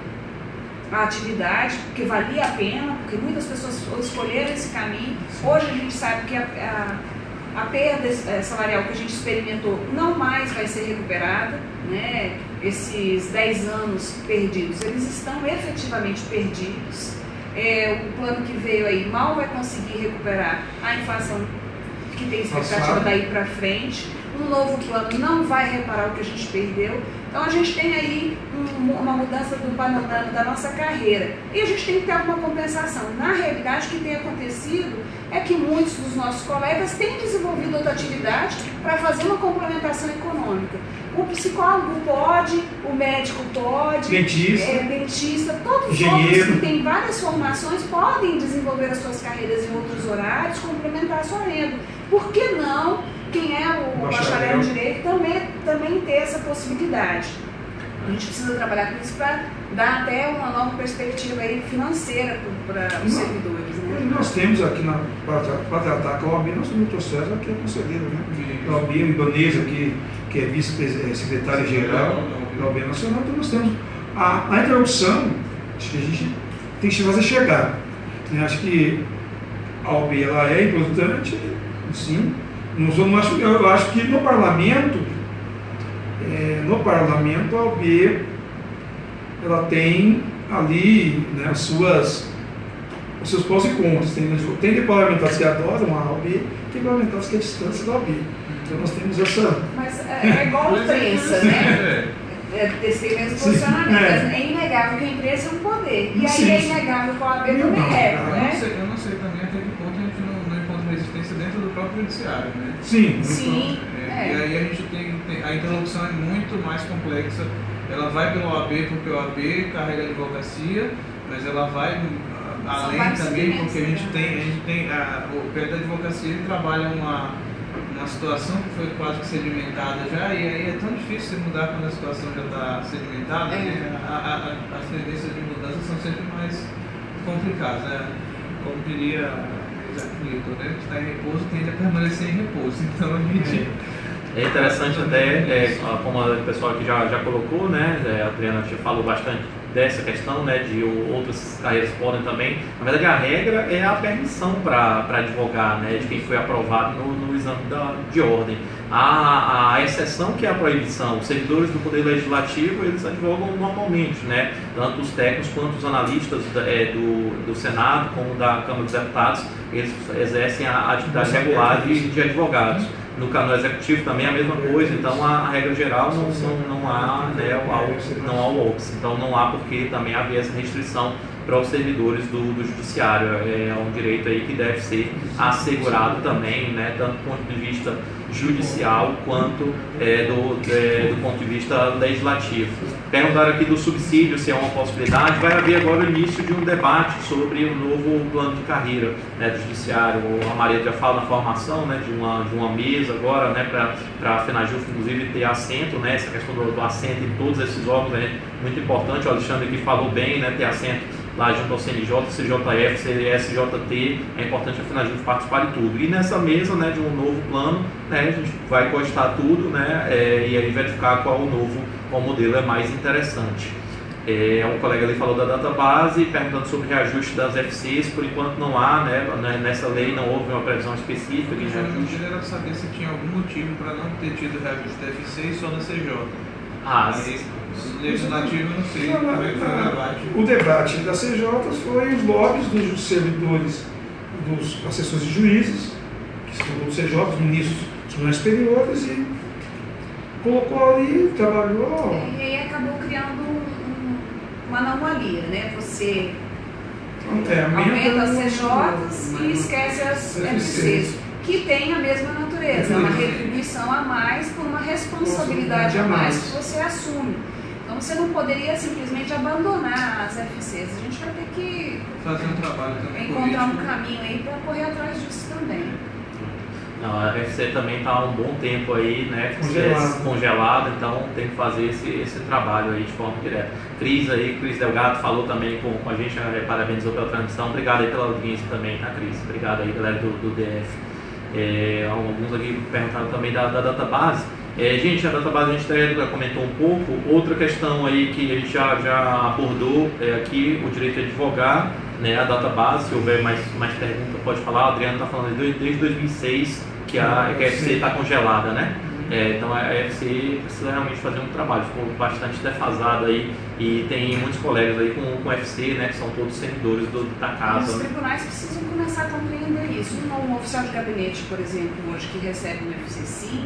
atividade, porque valia a pena, porque muitas pessoas escolheram esse caminho. Hoje a gente sabe que a perda salarial que a gente experimentou não mais vai ser recuperada, né? Esses 10 anos perdidos, eles estão efetivamente perdidos. O plano que veio aí mal vai conseguir recuperar a inflação que tem expectativa daí para frente. Um novo plano não vai reparar o que a gente perdeu. Então a gente tem aí uma mudança do panorama da nossa carreira e a gente tem que ter alguma compensação. Na realidade, o que tem acontecido é que muitos dos nossos colegas têm desenvolvido outra atividade para fazer uma complementação econômica. O psicólogo pode, o médico pode, dentista, todos os outros que têm várias formações podem desenvolver as suas carreiras em outros horários, complementar a sua renda. Por que não? Quem é o bacharel em Direito também ter essa possibilidade. A gente precisa trabalhar com isso para dar até uma nova perspectiva aí financeira para os servidores. Né?
Nós temos aqui, para tratar com a OAB, nós temos o processo aqui, a conselheira, né? A OAB, o Ibanez aqui, que é vice-secretária-geral da OAB Nacional, então nós temos a interrupção, acho que a gente tem que fazer chegar. Eu acho que a OAB ela é importante, sim. Eu acho que no parlamento a OAB ela tem ali, né, os seus prós e contras. Tem parlamentares que adoram a OAB, tem parlamentares que é distância da OAB. Então nós temos essa...
Mas é igual a imprensa, né? Desse mesmo posicionamento. É inegável que a imprensa é um poder. E aí é inegável que a OAB também né?
Eu não sei também até que ponto a gente não encontra resistência dentro do próprio judiciário, né?
Sim.
E aí a gente tem a interlocução é muito mais complexa. Ela vai pela OAB porque a OAB carrega a advocacia, mas ela vai além também porque a gente tem o pé da advocacia ele trabalha uma situação que foi quase que sedimentada já, e aí é tão difícil você mudar quando a situação já está sedimentada, né? As tendências de mudança são sempre mais complicadas, né? Como diria Newton, né? Está em repouso tende a permanecer em repouso, então a gente...
É interessante até, como o pessoal aqui já colocou, né? A Adriana já falou bastante dessa questão, né, de outras carreiras podem também. Na verdade, a regra é a permissão para advogar, né, de quem foi aprovado no exame de ordem. A exceção que é a proibição. Os servidores do Poder Legislativo, eles advogam normalmente, né, tanto os técnicos quanto os analistas do Senado como da Câmara dos Deputados, eles exercem a atividade regular de advogados. No Executivo também é a mesma coisa, então a regra geral não há, né, não há o óbice, então não há porque também haver essa restrição para os servidores do Judiciário. É um direito aí que deve ser assegurado também, né, tanto do ponto de vista judicial quanto do ponto de vista legislativo. Perguntaram aqui do subsídio, se é uma possibilidade. Vai haver agora o início de um debate sobre o novo plano de carreira, né, do Judiciário. A Maria já fala na formação, né, de uma mesa agora, né, para a FENAJUF, inclusive, ter assento, né, essa questão do assento em todos esses órgãos é muito importante. O Alexandre aqui falou bem, né, ter assento lá junto ao CNJ, CJF, CSJT, é importante a FENAJUF participar de tudo. E nessa mesa, né, de um novo plano, né, a gente vai costar tudo, né, e aí verificar qual modelo é mais interessante. Um colega ali falou da database, perguntando sobre reajuste das FCs. Por enquanto não há, né, nessa lei não houve uma previsão específica de reajuste.
Eu queria saber se tinha algum motivo para não ter tido reajuste da FC e só da CJ. Legislativo, eu não sei como é que foi o debate.
O debate da CJ foi os lobbies dos servidores, dos assessores de juízes, que são do CJ, os ministros dos tribunais superiores, e colocou ali, trabalhou.
E aí acabou criando uma anomalia, né? Você aumenta as CJs e esquece as FCs, que tem a mesma natureza, é uma retribuição a mais por uma responsabilidade a mais que você assume. Então você não poderia simplesmente abandonar as FCs. A gente vai ter que
fazer um trabalho também,
encontrar um caminho aí para correr atrás disso também.
Não, a FC também está há um bom tempo aí, né, congelado, então tem que fazer esse trabalho aí de forma direta. Cris Delgado falou também com a gente, parabenizou pela transmissão. Obrigado aí pela audiência também, tá, Cris? Obrigado aí, galera do DF. Alguns aqui perguntaram também da database. Gente, a database a gente já comentou um pouco. Outra questão aí que a gente já abordou aqui, o direito de advogar, né, a database. Se houver mais perguntas, pode falar. O Adriano está falando desde 2006 que a FC está congelada, né? Então a FC precisa realmente fazer um trabalho, ficou bastante defasada aí, e tem muitos colegas aí com FC, né, que são todos servidores da casa.
Os tribunais precisam começar a compreender isso. Um oficial de gabinete, por exemplo, hoje que recebe um FC5,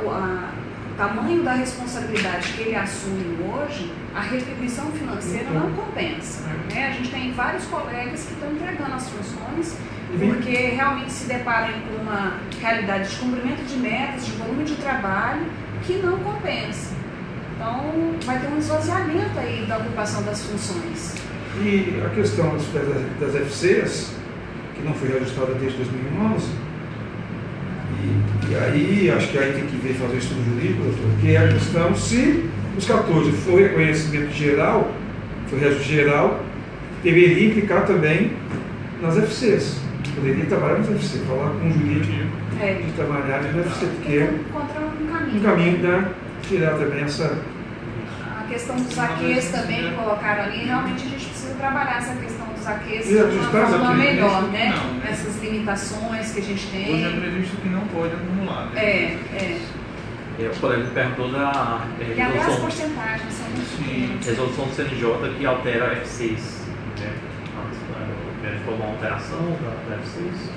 o tamanho da responsabilidade que ele assume hoje, a retribuição financeira não compensa. Né? A gente tem vários colegas que estão entregando as funções porque realmente se deparam com uma realidade de cumprimento de metas, de volume de trabalho, que não compensa. Então, vai ter um esvaziamento aí da ocupação das funções.
E a questão das FCs, que não foi reajustada desde 2011, e aí, acho que aí tem que ver fazer o estudo jurídico, doutor, que é a questão se os 14 foi reconhecimento geral, foi reajuste geral, deveria implicar também nas FCs. Poderia trabalhar nas FCs, falar com o jurídico de trabalhar nas FCs, porque é um caminho da tirar também essa...
A questão dos AQs também colocaram ali, realmente a gente precisa trabalhar essa questão dos AQs de uma forma melhor, né? Essas limitações que a gente tem.
Hoje é previsto que não pode acumular. Né?
O colega perguntou da
e até as porcentagens são muito
resolução do CNJ que altera FCs. Foi uma alteração da FCs.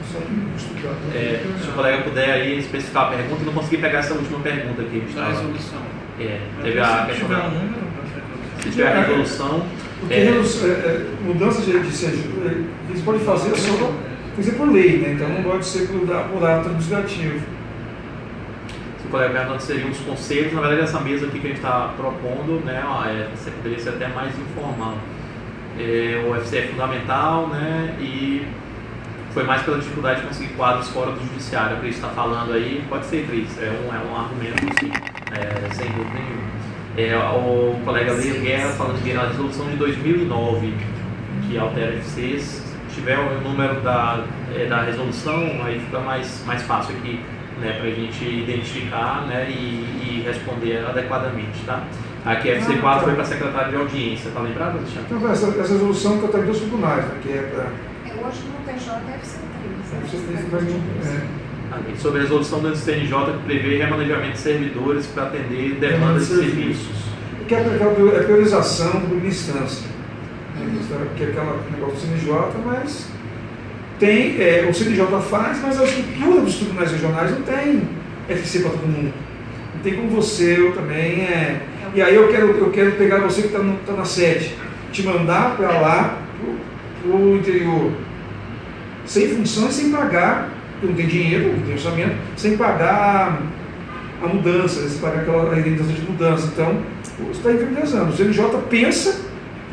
Se o colega puder aí especificar a pergunta, eu não consegui pegar essa última pergunta aqui.
Da resolução.
Teve a questão da... Se tiver a resolução...
Porque mudança de CNJ, eles podem fazer só por lei, né? Então não pode ser por ato administrativo.
Se o colega perguntando seriam os conselhos, na verdade essa mesa aqui que a gente está propondo, né, você poderia ser até mais informal. O UFC é fundamental, né, e foi mais pela dificuldade de conseguir quadros fora do judiciário. A Cris está falando aí, pode ser, Cris, é um argumento, sim, sem dúvida nenhuma. O colega Leio Guerra falando que na resolução de 2009, que altera FCs, se tiver o número da resolução, aí fica mais fácil aqui, né, para a gente identificar, né, e responder adequadamente, tá? Aqui a FC4 foi para secretário de audiência, tá lembrado, Alexandre?
Então, essa resolução está também dos tribunais, né, que é para...
Hoje no TJ deve ser
Sobre a resolução do CNJ que prevê remanejamento de servidores para atender demandas de serviços.
Que é a priorização da primeira instância. Que é aquele negócio do CNJ, mas tem, o CNJ faz, mas a estrutura dos tribunais regionais não tem FC para todo mundo. Não tem como você, eu também. E aí eu quero pegar você que está na sede, te mandar para lá, para o interior, sem função e sem pagar, porque não tem dinheiro, não tem orçamento, sem pagar a mudança, sem pagar aquela indenização de mudança. Então, você está inviabilizando. O CNJ pensa,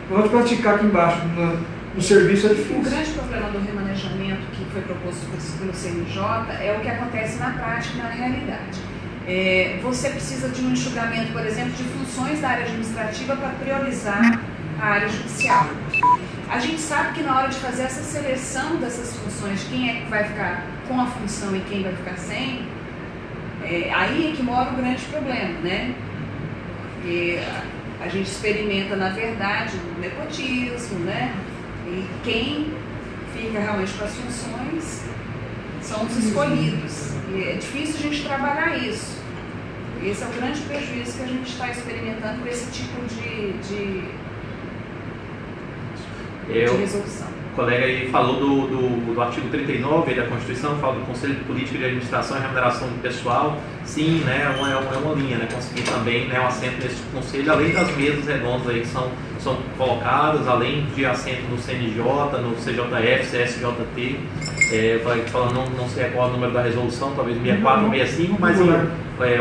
na hora de praticar aqui embaixo no serviço é difícil.
O grande problema do remanejamento que foi proposto pelo CNJ é o que acontece na prática e na realidade. Você precisa de um enxugamento, por exemplo, de funções da área administrativa para priorizar a área judicial. A gente sabe que na hora de fazer essa seleção dessas funções, quem é que vai ficar com a função e quem vai ficar sem, aí é que mora o grande problema, né? Porque a gente experimenta, na verdade, o nepotismo, né? E quem fica realmente com as funções são os escolhidos. E é difícil a gente trabalhar isso. Esse é o grande prejuízo que a gente está experimentando com esse tipo de resolução.
O colega aí falou do artigo 39 da Constituição, fala do Conselho de Política de Administração e Remuneração do Pessoal. Sim, né, é uma linha, né, conseguir também, né, um assento nesse conselho, além das mesas redondas aí que são colocadas, além de assento no CNJ, no CJF, CSJT, falando, não sei qual é o número da resolução, talvez 64 ou 65, mas o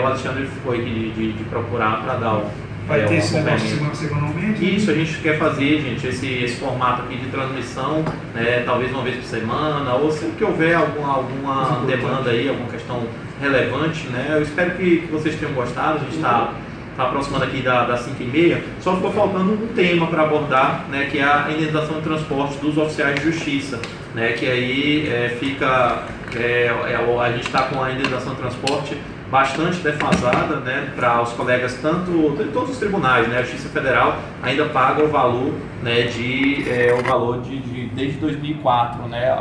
Alexandre foi de procurar para dar
Vai ter esse negócio semanalmente?
Isso, a gente quer fazer, gente, esse formato aqui de transmissão, né, talvez uma vez por semana, ou sempre que houver alguma demanda aí, alguma questão relevante, né, eu espero que vocês tenham gostado. A gente está aproximando aqui das 5h30, só ficou faltando um tema para abordar, né, que é a indenização de transporte dos oficiais de justiça, né, que aí a gente está com a indenização de transporte bastante defasada, né, para os colegas tanto de todos os tribunais, né, a Justiça Federal ainda paga o valor, né, desde 2004, né,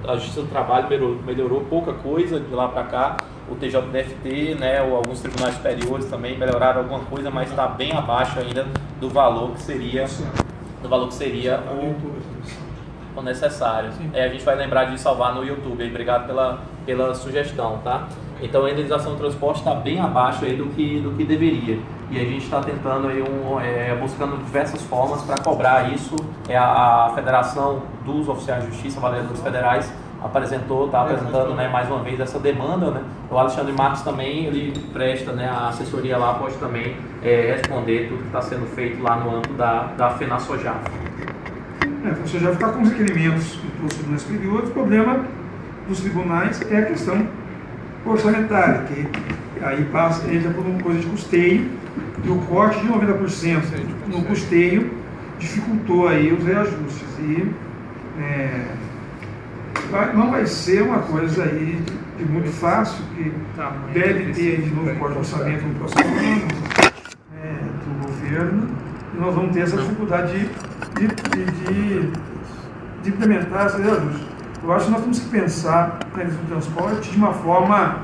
a Justiça do Trabalho melhorou pouca coisa de lá para cá, o TJDFT, né, alguns tribunais superiores também melhoraram alguma coisa, mas está bem abaixo ainda do valor que seria o necessário. A gente vai lembrar de salvar no YouTube. Obrigado pela sugestão, tá? Então a indenização do transporte está bem abaixo aí do que deveria. E a gente está tentando aí buscando diversas formas para cobrar isso. A Federação dos Oficiais de Justiça, Avaliadores Federais, está apresentando, né, mais uma vez essa demanda, né? O Alexandre Marques também, ele presta, né, a assessoria lá, pode também responder tudo que está sendo feito lá no âmbito da FENASOJAF.
A FENASOJAF está com os requerimentos dos tribunais superiores. O problema dos tribunais é a questão orçamentária, que aí entra por uma coisa de custeio, e o corte de 90% no custeio dificultou aí os reajustes. E não vai ser uma coisa aí de muito fácil, que deve ter de novo corte de orçamento no próximo ano do governo, e nós vamos ter essa dificuldade de implementar esses reajustes. Eu acho que nós temos que pensar na questão do transporte de uma forma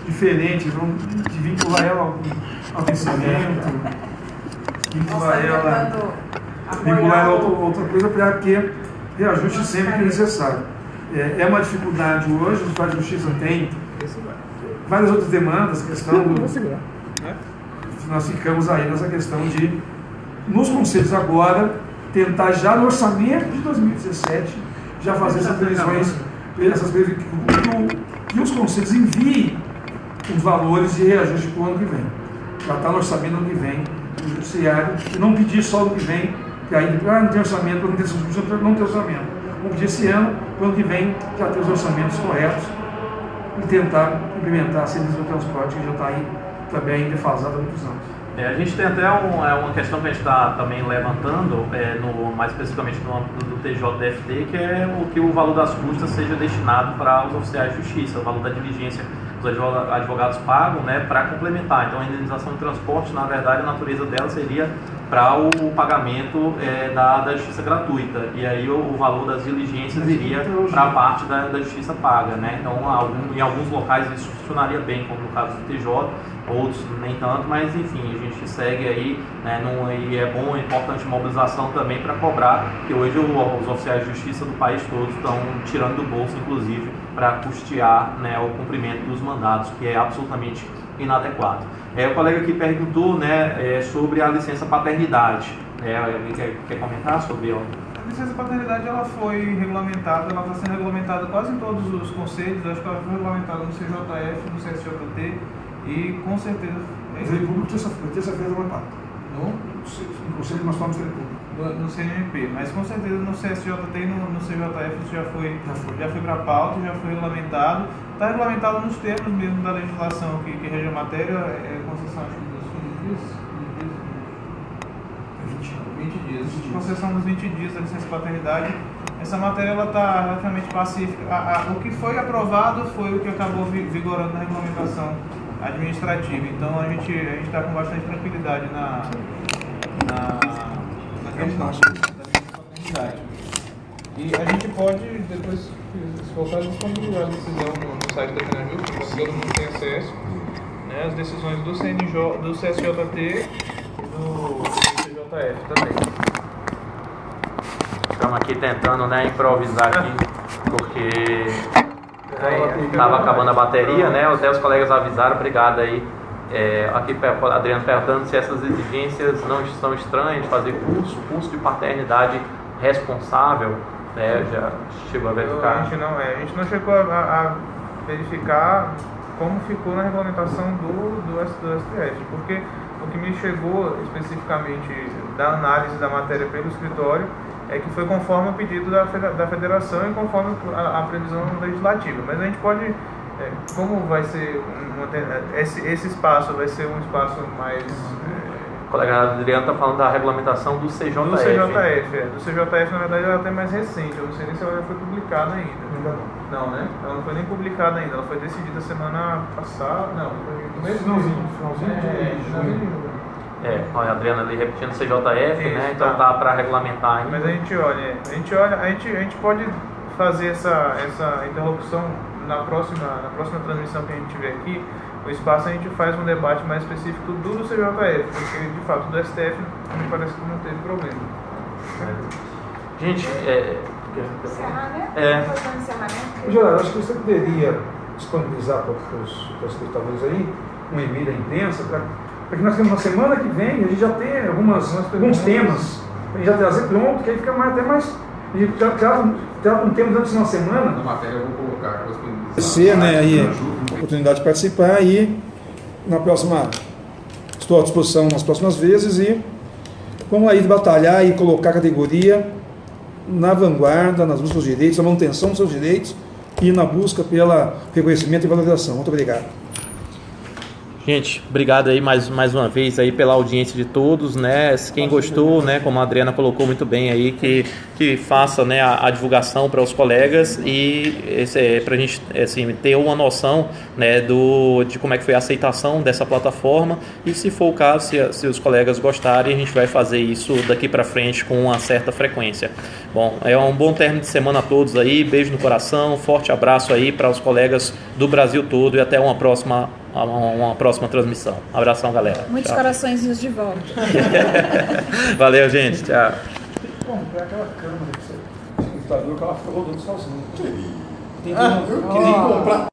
diferente, de vincular ela ao pensamento, vincular ela a outra coisa, para que reajuste sempre que necessário. É uma dificuldade hoje, os oficiais de justiça têm várias outras demandas, questão nós ficamos aí nessa questão de, nos conselhos agora, tentar já no orçamento de 2017, já fazer essas previsões, que os conselhos enviem os valores de reajuste para o ano que vem. Já está no orçamento do ano que vem, do judiciário, e não pedir só no que vem, que aí não tem orçamento, não tem orçamento. Vamos pedir esse ano, para o ano que vem já ter os orçamentos corretos e tentar implementar a serviço do transporte, que já está aí também defasado há muitos anos.
A gente tem até uma questão que a gente está também levantando, mais especificamente no âmbito do TJDFT, que é que o valor das custas seja destinado para os oficiais de justiça, o valor da diligência os advogados pagam, né, para complementar. Então a indenização de transporte, na verdade, a natureza dela seria para o pagamento da justiça gratuita, e aí o valor das diligências iria para a parte da justiça paga, né? Então em alguns locais isso funcionaria bem, como no caso do TJ, outros nem tanto, mas enfim, a gente segue aí, né, e é bom, é importante mobilização também para cobrar, que hoje os oficiais de justiça do país todo estão tirando do bolso, inclusive, para custear, né, o cumprimento dos mandados, que é absolutamente inadequado. O colega aqui perguntou, né, sobre a licença paternidade. Alguém quer comentar sobre ela?
A licença paternidade ela foi regulamentada, ela está sendo regulamentada quase em todos os conselhos. Acho que ela foi regulamentada no CJF, no CSJT e com certeza.
Ministério Público terça-feira vai estar. No Conselho Nacional do Ministério Público.
No CNMP, mas com certeza no CSJT e no CJF isso já foi para pauta, já foi regulamentado. Está regulamentado nos termos mesmo da legislação que rege a matéria, concessão acho que dos 20 dias. Concessão dos 20 dias da licença paternidade. Essa matéria está relativamente pacífica. O que foi aprovado foi o que acabou vigorando na regulamentação administrativa. Então a gente está com bastante tranquilidade na questão da paternidade. E a gente pode, depois, se for caso, disponibilizar a decisão no site da Fenajur, para que todo mundo tenha acesso, né, as decisões do CNJ, do CSJT e do CJF também.
Estamos aqui tentando, né, improvisar aqui, porque estava acabando a bateria, né? Até os colegas avisaram, obrigado aí. Aqui Adriano perguntando se essas exigências não são estranhas de fazer curso de paternidade responsável, né? Já chegou a verificar?
A gente não chegou a verificar como ficou na regulamentação do STF, porque o que me chegou especificamente da análise da matéria pelo escritório é que foi conforme o pedido da federação e conforme a previsão legislativa. Mas a gente pode, como vai ser esse espaço vai ser um espaço mais...
O colega Adriano está falando da regulamentação do CJF.
Do CJF, do CJF, na verdade, ela é até mais recente. Eu não sei nem se ela já foi publicada ainda. Não, né? Ela não foi nem publicada ainda. Ela foi decidida semana passada. Não, foi no finalzinho de junho.
Olha, a Adriana ali repetindo CJF, isso, né? Então tá para regulamentar ainda.
Mas a gente pode fazer essa interlocução na próxima transmissão que a gente tiver aqui. O espaço a gente faz um debate mais específico do CJF, porque de fato do STF me parece que não teve problema.
Gente,
encerrar, né?
Geraldo, acho que você poderia disponibilizar para os espectadores aí uma e-mail da imprensa, para que nós temos na semana que vem, a gente já tem alguns temas, a gente já trazer pronto, que aí fica até mais. A gente já trata um tema durante uma semana.
Na matéria eu vou colocar.
Você, né, aí, a oportunidade de participar e estou à disposição nas próximas vezes e vamos aí batalhar e colocar a categoria na vanguarda, nas buscas dos direitos, na manutenção dos seus direitos e na busca pelo reconhecimento e valorização. Muito obrigado.
Gente, obrigado aí mais uma vez aí pela audiência de todos, né? Quem gostou, né, como a Adriana colocou muito bem aí, que faça, né, a divulgação para os colegas e para a gente assim, ter uma noção, né, de como é que foi a aceitação dessa plataforma e se for o caso, se os colegas gostarem, a gente vai fazer isso daqui para frente com uma certa frequência. Bom, é um bom término de semana a todos aí, beijo no coração, forte abraço aí para os colegas do Brasil todo e até uma próxima transmissão. Abração, galera.
Muitos
tchau.
Coraçõezinhos de volta.
Valeu, gente. Tchau.
Bom, é aquela câmera que você, o computador que ela ficou rodando sozinho. Tem que nem comprar.